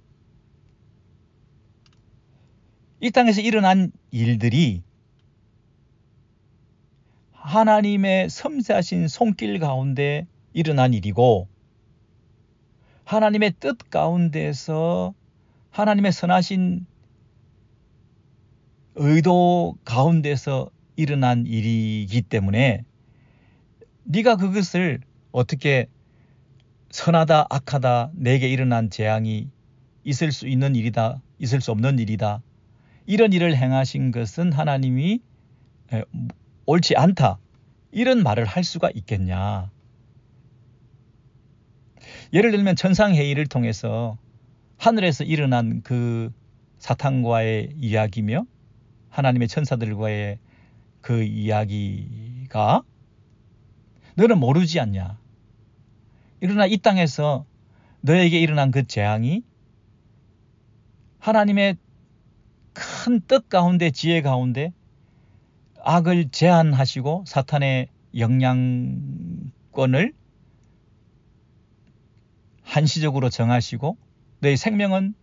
이 땅에서 일어난 일들이 하나님의 섬세하신 손길 가운데 일어난 일이고 하나님의 뜻 가운데서 하나님의 선하신 의도 가운데서 일어난 일이기 때문에 네가 그것을 어떻게 선하다 악하다 내게 일어난 재앙이 있을 수 있는 일이다 있을 수 없는 일이다 이런 일을 행하신 것은 하나님이 옳지 않다 이런 말을 할 수가 있겠냐. 예를 들면 천상회의를 통해서 하늘에서 일어난 그 사탄과의 이야기며 하나님의 천사들과의 그 이야기가 너는 모르지 않냐. 그러나 이 땅에서 너에게 일어난 그 재앙이 하나님의 큰 뜻 가운데, 지혜 가운데 악을 제한하시고 사탄의 영향권을 한시적으로 정하시고 너의 생명은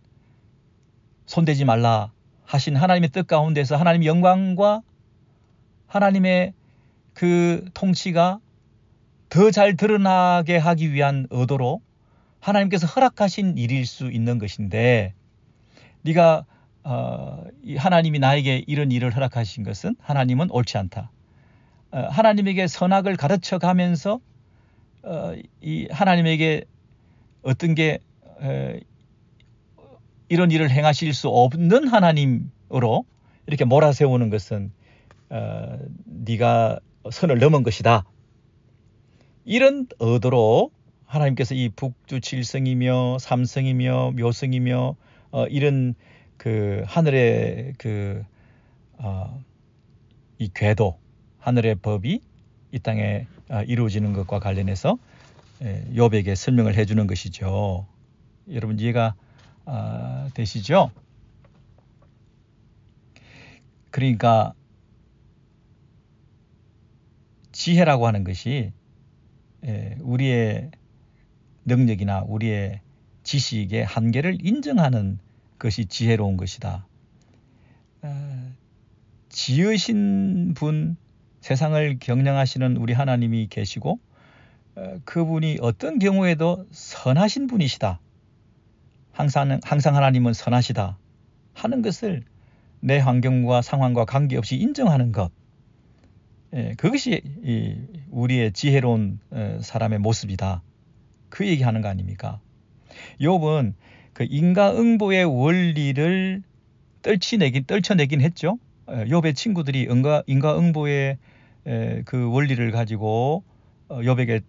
손대지 말라 하신 하나님의 뜻 가운데서 하나님의 영광과 하나님의 그 통치가 더 잘 드러나게 하기 위한 의도로 하나님께서 허락하신 일일 수 있는 것인데, 네가 하나님이 나에게 이런 일을 허락하신 것은 하나님은 옳지 않다. 하나님에게 선악을 가르쳐 가면서 이 하나님에게 어떤 게 이런 일을 행하실 수 없는 하나님으로 이렇게 몰아세우는 것은 네가 선을 넘은 것이다. 이런 의도로 하나님께서 이 북두 7성이며 삼성이며 묘성이며 이런 그 하늘의 그 이 궤도, 하늘의 법이 이 땅에 이루어지는 것과 관련해서 욥에게 설명을 해주는 것이죠. 여러분 이해가 되시죠? 그러니까 지혜라고 하는 것이 우리의 능력이나 우리의 지식의 한계를 인정하는 것이 지혜로운 것이다. 지으신 분, 세상을 경영하시는 우리 하나님이 계시고 그분이 어떤 경우에도 선하신 분이시다. 항상 하나님은 선하시다 하는 것을 내 환경과 상황과 관계없이 인정하는 것, 그것이 우리의 지혜로운 사람의 모습이다. 그 얘기하는 거 아닙니까? 욥은 그 인과응보의 원리를 떨쳐내긴 했죠. 욥의 친구들이 인과응보의 그 원리를 가지고 욥에게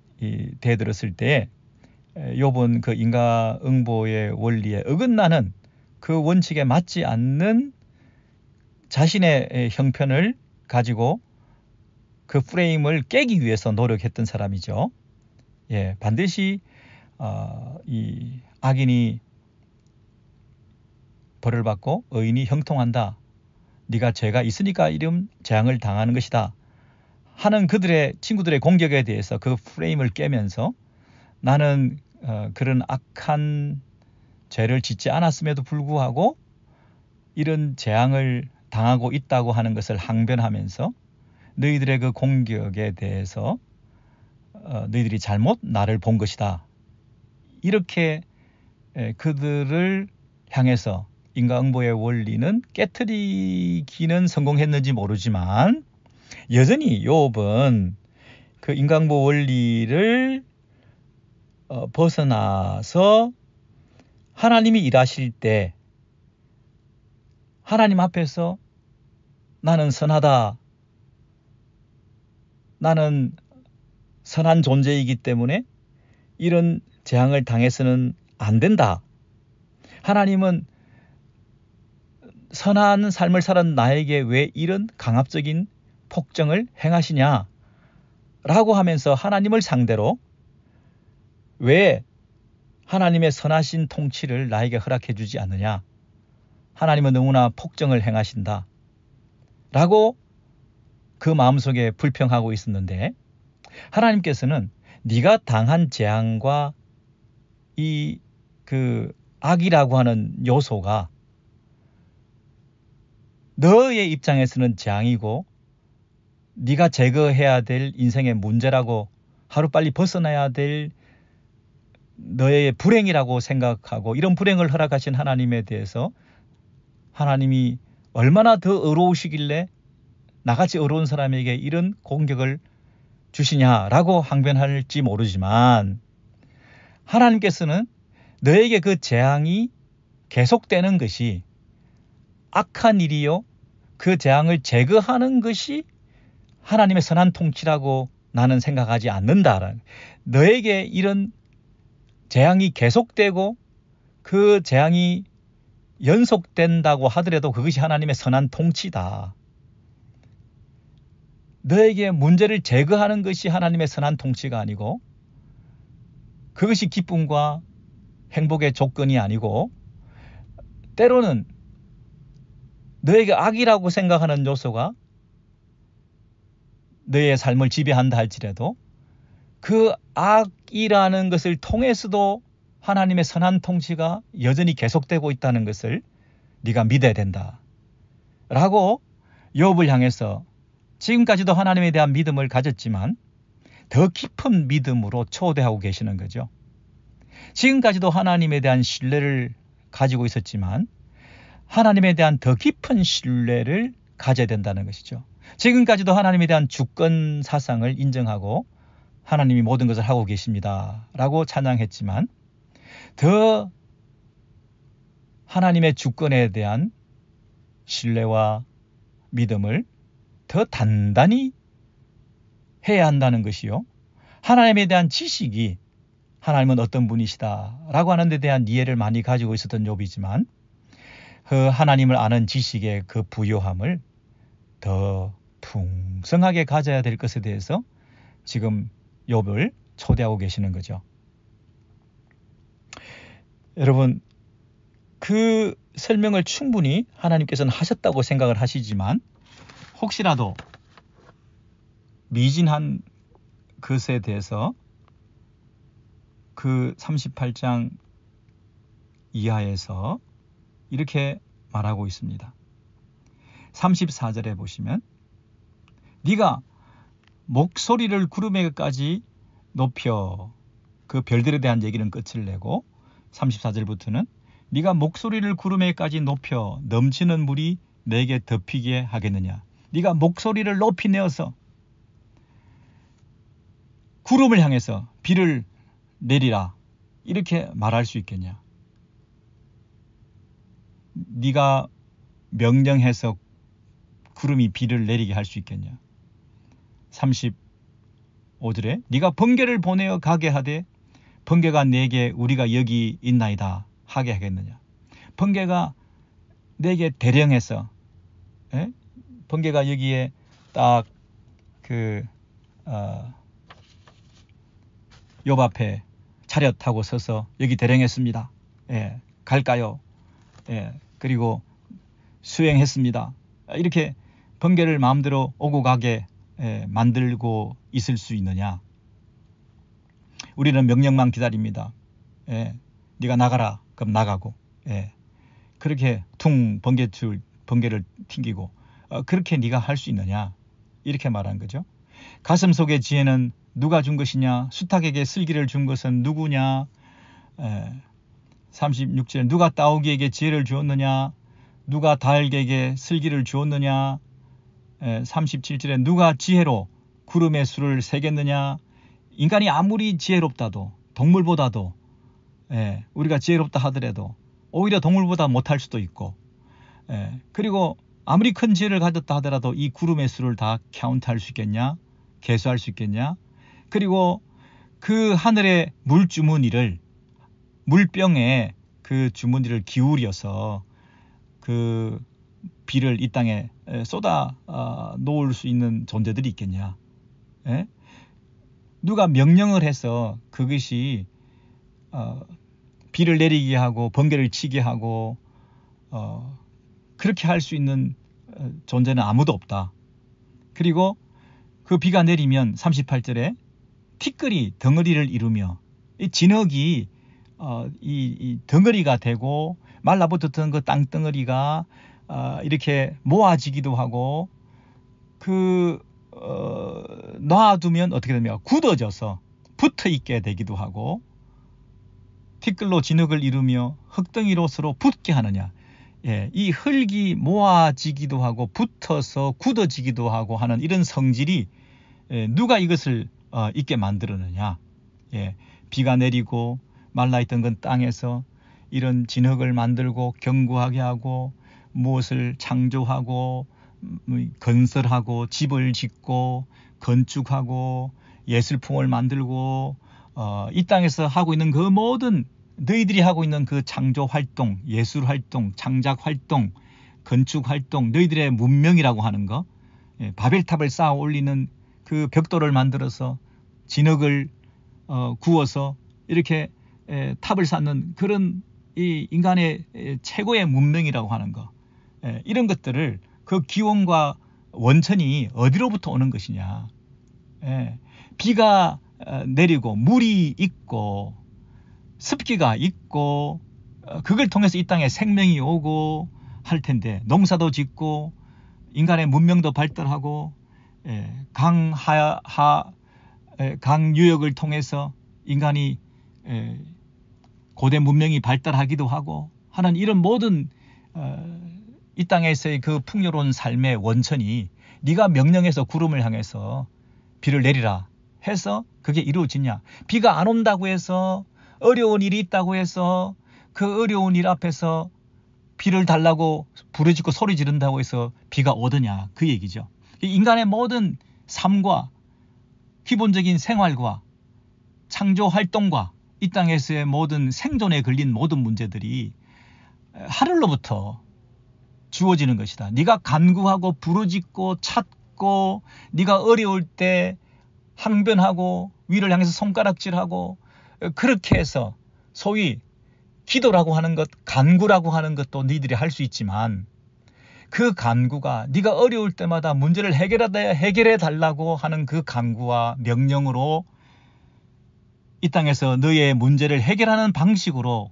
대들었을 때 욥은 그 인과응보의 원리에 어긋나는 그 원칙에 맞지 않는 자신의 형편을 가지고 그 프레임을 깨기 위해서 노력했던 사람이죠. 반드시 이 악인이 벌을 받고 의인이 형통한다. 네가 죄가 있으니까 이런 재앙을 당하는 것이다 하는 그들의 친구들의 공격에 대해서 그 프레임을 깨면서 나는 그런 악한 죄를 짓지 않았음에도 불구하고 이런 재앙을 당하고 있다고 하는 것을 항변하면서 너희들의 그 공격에 대해서 너희들이 잘못 나를 본 것이다. 이렇게 그들을 향해서 인과응보의 원리는 깨트리기는 성공했는지 모르지만 여전히 욥은 그 인과응보 원리를 벗어나서 하나님이 일하실 때 하나님 앞에서 나는 선하다. 나는 선한 존재이기 때문에 이런 재앙을 당해서는 안 된다. 하나님은 선한 삶을 살은 나에게 왜 이런 강압적인 폭정을 행하시냐? 라고 하면서 하나님을 상대로 왜 하나님의 선하신 통치를 나에게 허락해 주지 않느냐? 하나님은 너무나 폭정을 행하신다. 라고 그 마음속에 불평하고 있었는데 하나님께서는 네가 당한 재앙과 이 그 악이라고 하는 요소가 너의 입장에서는 재앙이고 네가 제거해야 될 인생의 문제라고 하루빨리 벗어나야 될 너의 불행이라고 생각하고 이런 불행을 허락하신 하나님에 대해서 하나님이 얼마나 더 의로우시길래 나같이 어려운 사람에게 이런 공격을 주시냐라고 항변할지 모르지만 하나님께서는 너에게 그 재앙이 계속되는 것이 악한 일이요 그 재앙을 제거하는 것이 하나님의 선한 통치라고 나는 생각하지 않는다. 너에게 이런 재앙이 계속되고 그 재앙이 연속된다고 하더라도 그것이 하나님의 선한 통치다. 너에게 문제를 제거하는 것이 하나님의 선한 통치가 아니고 그것이 기쁨과 행복의 조건이 아니고 때로는 너에게 악이라고 생각하는 요소가 너의 삶을 지배한다 할지라도 그 악이라는 것을 통해서도 하나님의 선한 통치가 여전히 계속되고 있다는 것을 네가 믿어야 된다. 라고 욥을 향해서 지금까지도 하나님에 대한 믿음을 가졌지만 더 깊은 믿음으로 초대하고 계시는 거죠. 지금까지도 하나님에 대한 신뢰를 가지고 있었지만 하나님에 대한 더 깊은 신뢰를 가져야 된다는 것이죠. 지금까지도 하나님에 대한 주권 사상을 인정하고 하나님이 모든 것을 하고 계십니다. 라고 찬양했지만 더 하나님의 주권에 대한 신뢰와 믿음을 더 단단히 해야 한다는 것이요. 하나님에 대한 지식이 하나님은 어떤 분이시다 라고 하는 데 대한 이해를 많이 가지고 있었던 욥이지만 그 하나님을 아는 지식의 그 부요함을 더 풍성하게 가져야 될 것에 대해서 지금 욥을 초대하고 계시는 거죠. 여러분, 그 설명을 충분히 하나님께서는 하셨다고 생각을 하시지만 혹시라도 미진한 것에 대해서 그 38장 이하에서 이렇게 말하고 있습니다. 34절에 보시면 네가 목소리를 구름에까지 높여, 그 별들에 대한 얘기는 끝을 내고 34절부터는 네가 목소리를 구름에까지 높여 넘치는 물이 내게 덮이게 하겠느냐. 네가 목소리를 높이 내어서 구름을 향해서 비를 내리라 이렇게 말할 수 있겠냐. 네가 명령해서 구름이 비를 내리게 할 수 있겠냐. 35절에 네가 번개를 보내어 가게 하되 번개가 내게 우리가 여기 있나이다 하게 하겠느냐. 번개가 내게 대령해서 번개가 여기에 딱 욥 앞에 차렷 타고 서서 여기 대령했습니다. 갈까요? 그리고 수행했습니다. 이렇게 번개를 마음대로 오고 가게 만들고 있을 수 있느냐. 우리는 명령만 기다립니다. 네가 나가라. 그럼 나가고. 그렇게 번개를 튕기고 그렇게 네가 할 수 있느냐. 이렇게 말한 거죠. 가슴 속의 지혜는 누가 준 것이냐. 수탉에게 슬기를 준 것은 누구냐. 36절 누가 따오기에게 지혜를 주었느냐. 누가 닭에게 슬기를 주었느냐. 37절에 누가 지혜로 구름의 수를 세겠느냐. 인간이 아무리 지혜롭다도 동물보다도 우리가 지혜롭다 하더라도 오히려 동물보다 못할 수도 있고 그리고 아무리 큰 지혜를 가졌다 하더라도 이 구름의 수를 다 카운트할 수 있겠냐. 계수할 수 있겠냐. 그리고 그 하늘의 물주머니를 물병에 그 주머니를 기울여서 그 비를 이 땅에 쏟아 놓을 수 있는 존재들이 있겠냐. 누가 명령을 해서 그것이 비를 내리게 하고 번개를 치게 하고 그렇게 할 수 있는 존재는 아무도 없다. 그리고 그 비가 내리면 38절에 티끌이 덩어리를 이루며 이 진흙이 이 덩어리가 되고 말라붙었던 그 땅덩어리가 이렇게 모아지기도 하고 놔두면 어떻게 됩니까? 굳어져서 붙어있게 되기도 하고 티끌로 진흙을 이루며 흙덩이로 서로 붙게 하느냐. 이 흙이 모아지기도 하고 붙어서 굳어지기도 하고 하는 이런 성질이 누가 이것을 있게 만들었느냐. 비가 내리고 말라있던 건 땅에서 이런 진흙을 만들고 견고하게 하고 무엇을 창조하고 건설하고 집을 짓고 건축하고 예술품을 만들고 이 땅에서 하고 있는 그 모든 너희들이 하고 있는 그 창조 활동, 예술 활동, 창작 활동, 건축 활동, 너희들의 문명이라고 하는 거, 바벨탑을 쌓아 올리는 그 벽돌을 만들어서 진흙을 구워서 이렇게 탑을 쌓는 그런 이 인간의 최고의 문명이라고 하는 거, 이런 것들을 그 기원과 원천이 어디로부터 오는 것이냐. 비가 내리고 물이 있고 습기가 있고 그걸 통해서 이 땅에 생명이 오고 할 텐데, 농사도 짓고 인간의 문명도 발달하고 강유역을 통해서 인간이 고대 문명이 발달하기도 하고 하는 이런 모든 이 땅에서의 그 풍요로운 삶의 원천이 네가 명령해서 구름을 향해서 비를 내리라 해서 그게 이루어지냐. 비가 안 온다고 해서, 어려운 일이 있다고 해서 그 어려운 일 앞에서 비를 달라고 부르짖고 소리 지른다고 해서 비가 오더냐, 그 얘기죠. 인간의 모든 삶과 기본적인 생활과 창조 활동과 이 땅에서의 모든 생존에 걸린 모든 문제들이 하늘로부터 주어지는 것이다. 네가 간구하고 부르짖고 찾고, 네가 어려울 때 항변하고 위를 향해서 손가락질하고, 그렇게 해서 소위 기도라고 하는 것, 간구라고 하는 것도 너희들이 할 수 있지만, 그 간구가 네가 어려울 때마다 문제를 해결해 달라고 하는 그 간구와 명령으로 이 땅에서 너의 문제를 해결하는 방식으로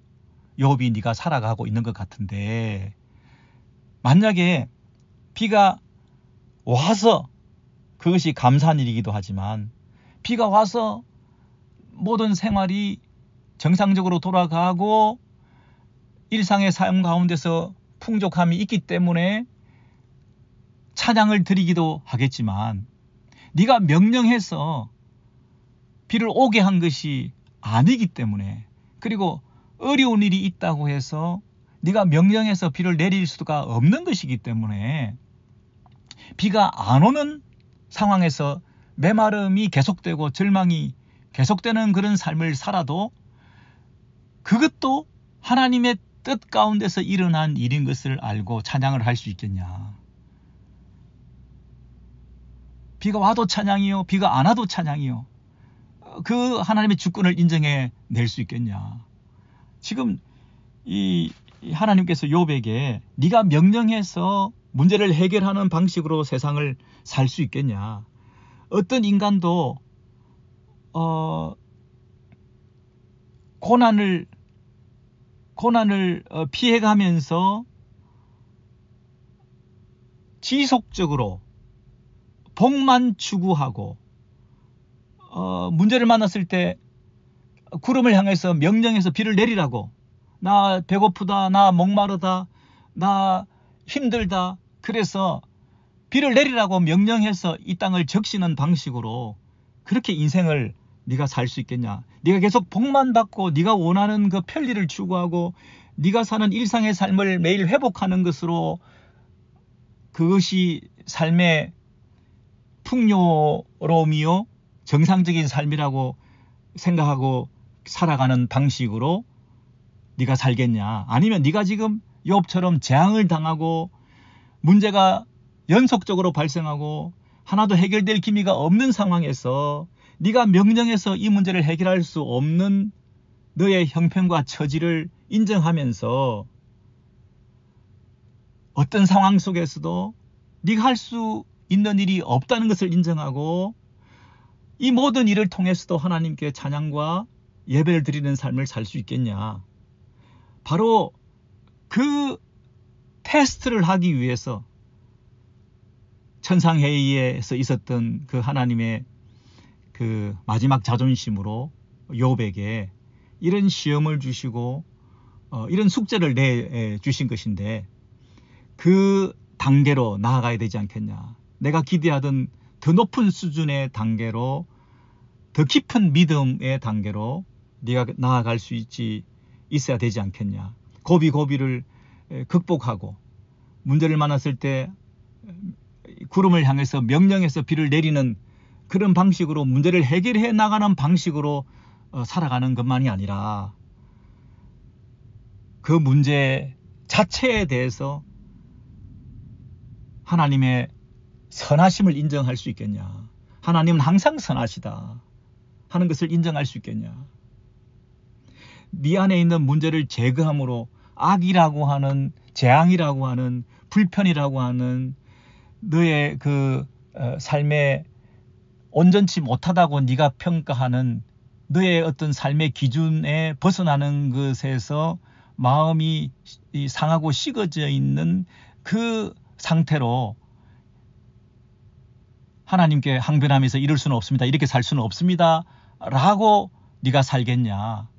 욥이 네가 살아가고 있는 것 같은데, 만약에 비가 와서, 그것이 감사한 일이기도 하지만 비가 와서 모든 생활이 정상적으로 돌아가고 일상의 삶 가운데서 풍족함이 있기 때문에 찬양을 드리기도 하겠지만, 네가 명령해서 비를 오게 한 것이 아니기 때문에, 그리고 어려운 일이 있다고 해서 네가 명령해서 비를 내릴 수가 없는 것이기 때문에, 비가 안 오는 상황에서 메마름이 계속되고 절망이 계속되는 그런 삶을 살아도 그것도 하나님의 뜻 가운데서 일어난 일인 것을 알고 찬양을 할 수 있겠냐. 비가 와도 찬양이요, 비가 안 와도 찬양이요, 그 하나님의 주권을 인정해 낼 수 있겠냐. 지금 이 하나님께서 욥에게 네가 명령해서 문제를 해결하는 방식으로 세상을 살 수 있겠냐. 어떤 인간도 고난을 피해가면서 지속적으로 복만 추구하고 문제를 만났을 때 구름을 향해서 명령해서 비를 내리라고, 나 배고프다, 나 목마르다, 나 힘들다, 그래서 비를 내리라고 명령해서 이 땅을 적시는 방식으로 그렇게 인생을 네가 살 수 있겠냐. 네가 계속 복만 받고 네가 원하는 그 편리를 추구하고 네가 사는 일상의 삶을 매일 회복하는 것으로 그것이 삶의 풍요로움이요, 정상적인 삶이라고 생각하고 살아가는 방식으로 네가 살겠냐. 아니면 네가 지금 욥처럼 재앙을 당하고 문제가 연속적으로 발생하고 하나도 해결될 기미가 없는 상황에서 네가 명령해서 이 문제를 해결할 수 없는 너의 형편과 처지를 인정하면서 어떤 상황 속에서도 네가 할 수 있는 일이 없다는 것을 인정하고 이 모든 일을 통해서도 하나님께 찬양과 예배를 드리는 삶을 살 수 있겠냐. 바로 그 테스트를 하기 위해서 천상회의에서 있었던 그 하나님의 그 마지막 자존심으로 욥에게 이런 시험을 주시고 이런 숙제를 내주신 것인데, 그 단계로 나아가야 되지 않겠냐. 내가 기대하던 더 높은 수준의 단계로, 더 깊은 믿음의 단계로 네가 나아갈 수 있어야 되지 않겠냐. 고비를 극복하고 문제를 만났을 때 구름을 향해서 명령해서 비를 내리는 그런 방식으로 문제를 해결해 나가는 방식으로 살아가는 것만이 아니라 그 문제 자체에 대해서 하나님의 선하심을 인정할 수 있겠냐? 하나님은 항상 선하시다 하는 것을 인정할 수 있겠냐? 네 안에 있는 문제를 제거함으로 악이라고 하는, 재앙이라고 하는, 불편이라고 하는 너의 그 삶에 온전치 못하다고 네가 평가하는 너의 어떤 삶의 기준에 벗어나는 것에서 마음이 상하고 식어져 있는 그 상태로 하나님께 항변하면서 이럴 수는 없습니다, 이렇게 살 수는 없습니다 라고 네가 살겠냐?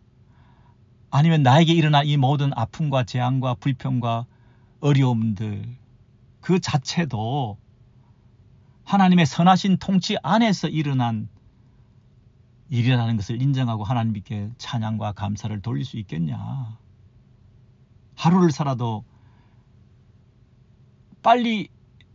아니면 나에게 일어난 이 모든 아픔과 재앙과 불평과 어려움들 그 자체도 하나님의 선하신 통치 안에서 일어난 일이라는 것을 인정하고 하나님께 찬양과 감사를 돌릴 수 있겠냐? 하루를 살아도 빨리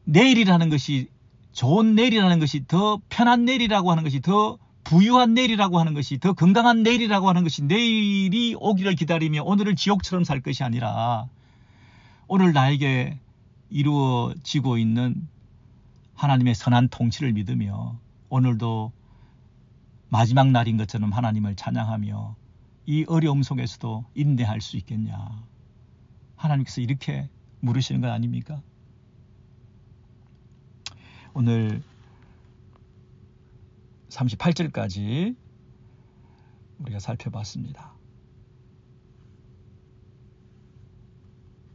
내일이라는 것이, 좋은 내일이라는 것이, 더 편한 내일이라고 하는 것이, 더 부유한 내일이라고 하는 것이, 더 건강한 내일이라고 하는 것이 내일이 오기를 기다리며 오늘을 지옥처럼 살 것이 아니라 오늘 나에게 이루어지고 있는 하나님의 선한 통치를 믿으며 오늘도 마지막 날인 것처럼 하나님을 찬양하며 이 어려움 속에서도 인내할 수 있겠냐? 하나님께서 이렇게 물으시는 것 아닙니까? 오늘 38절까지 우리가 살펴봤습니다.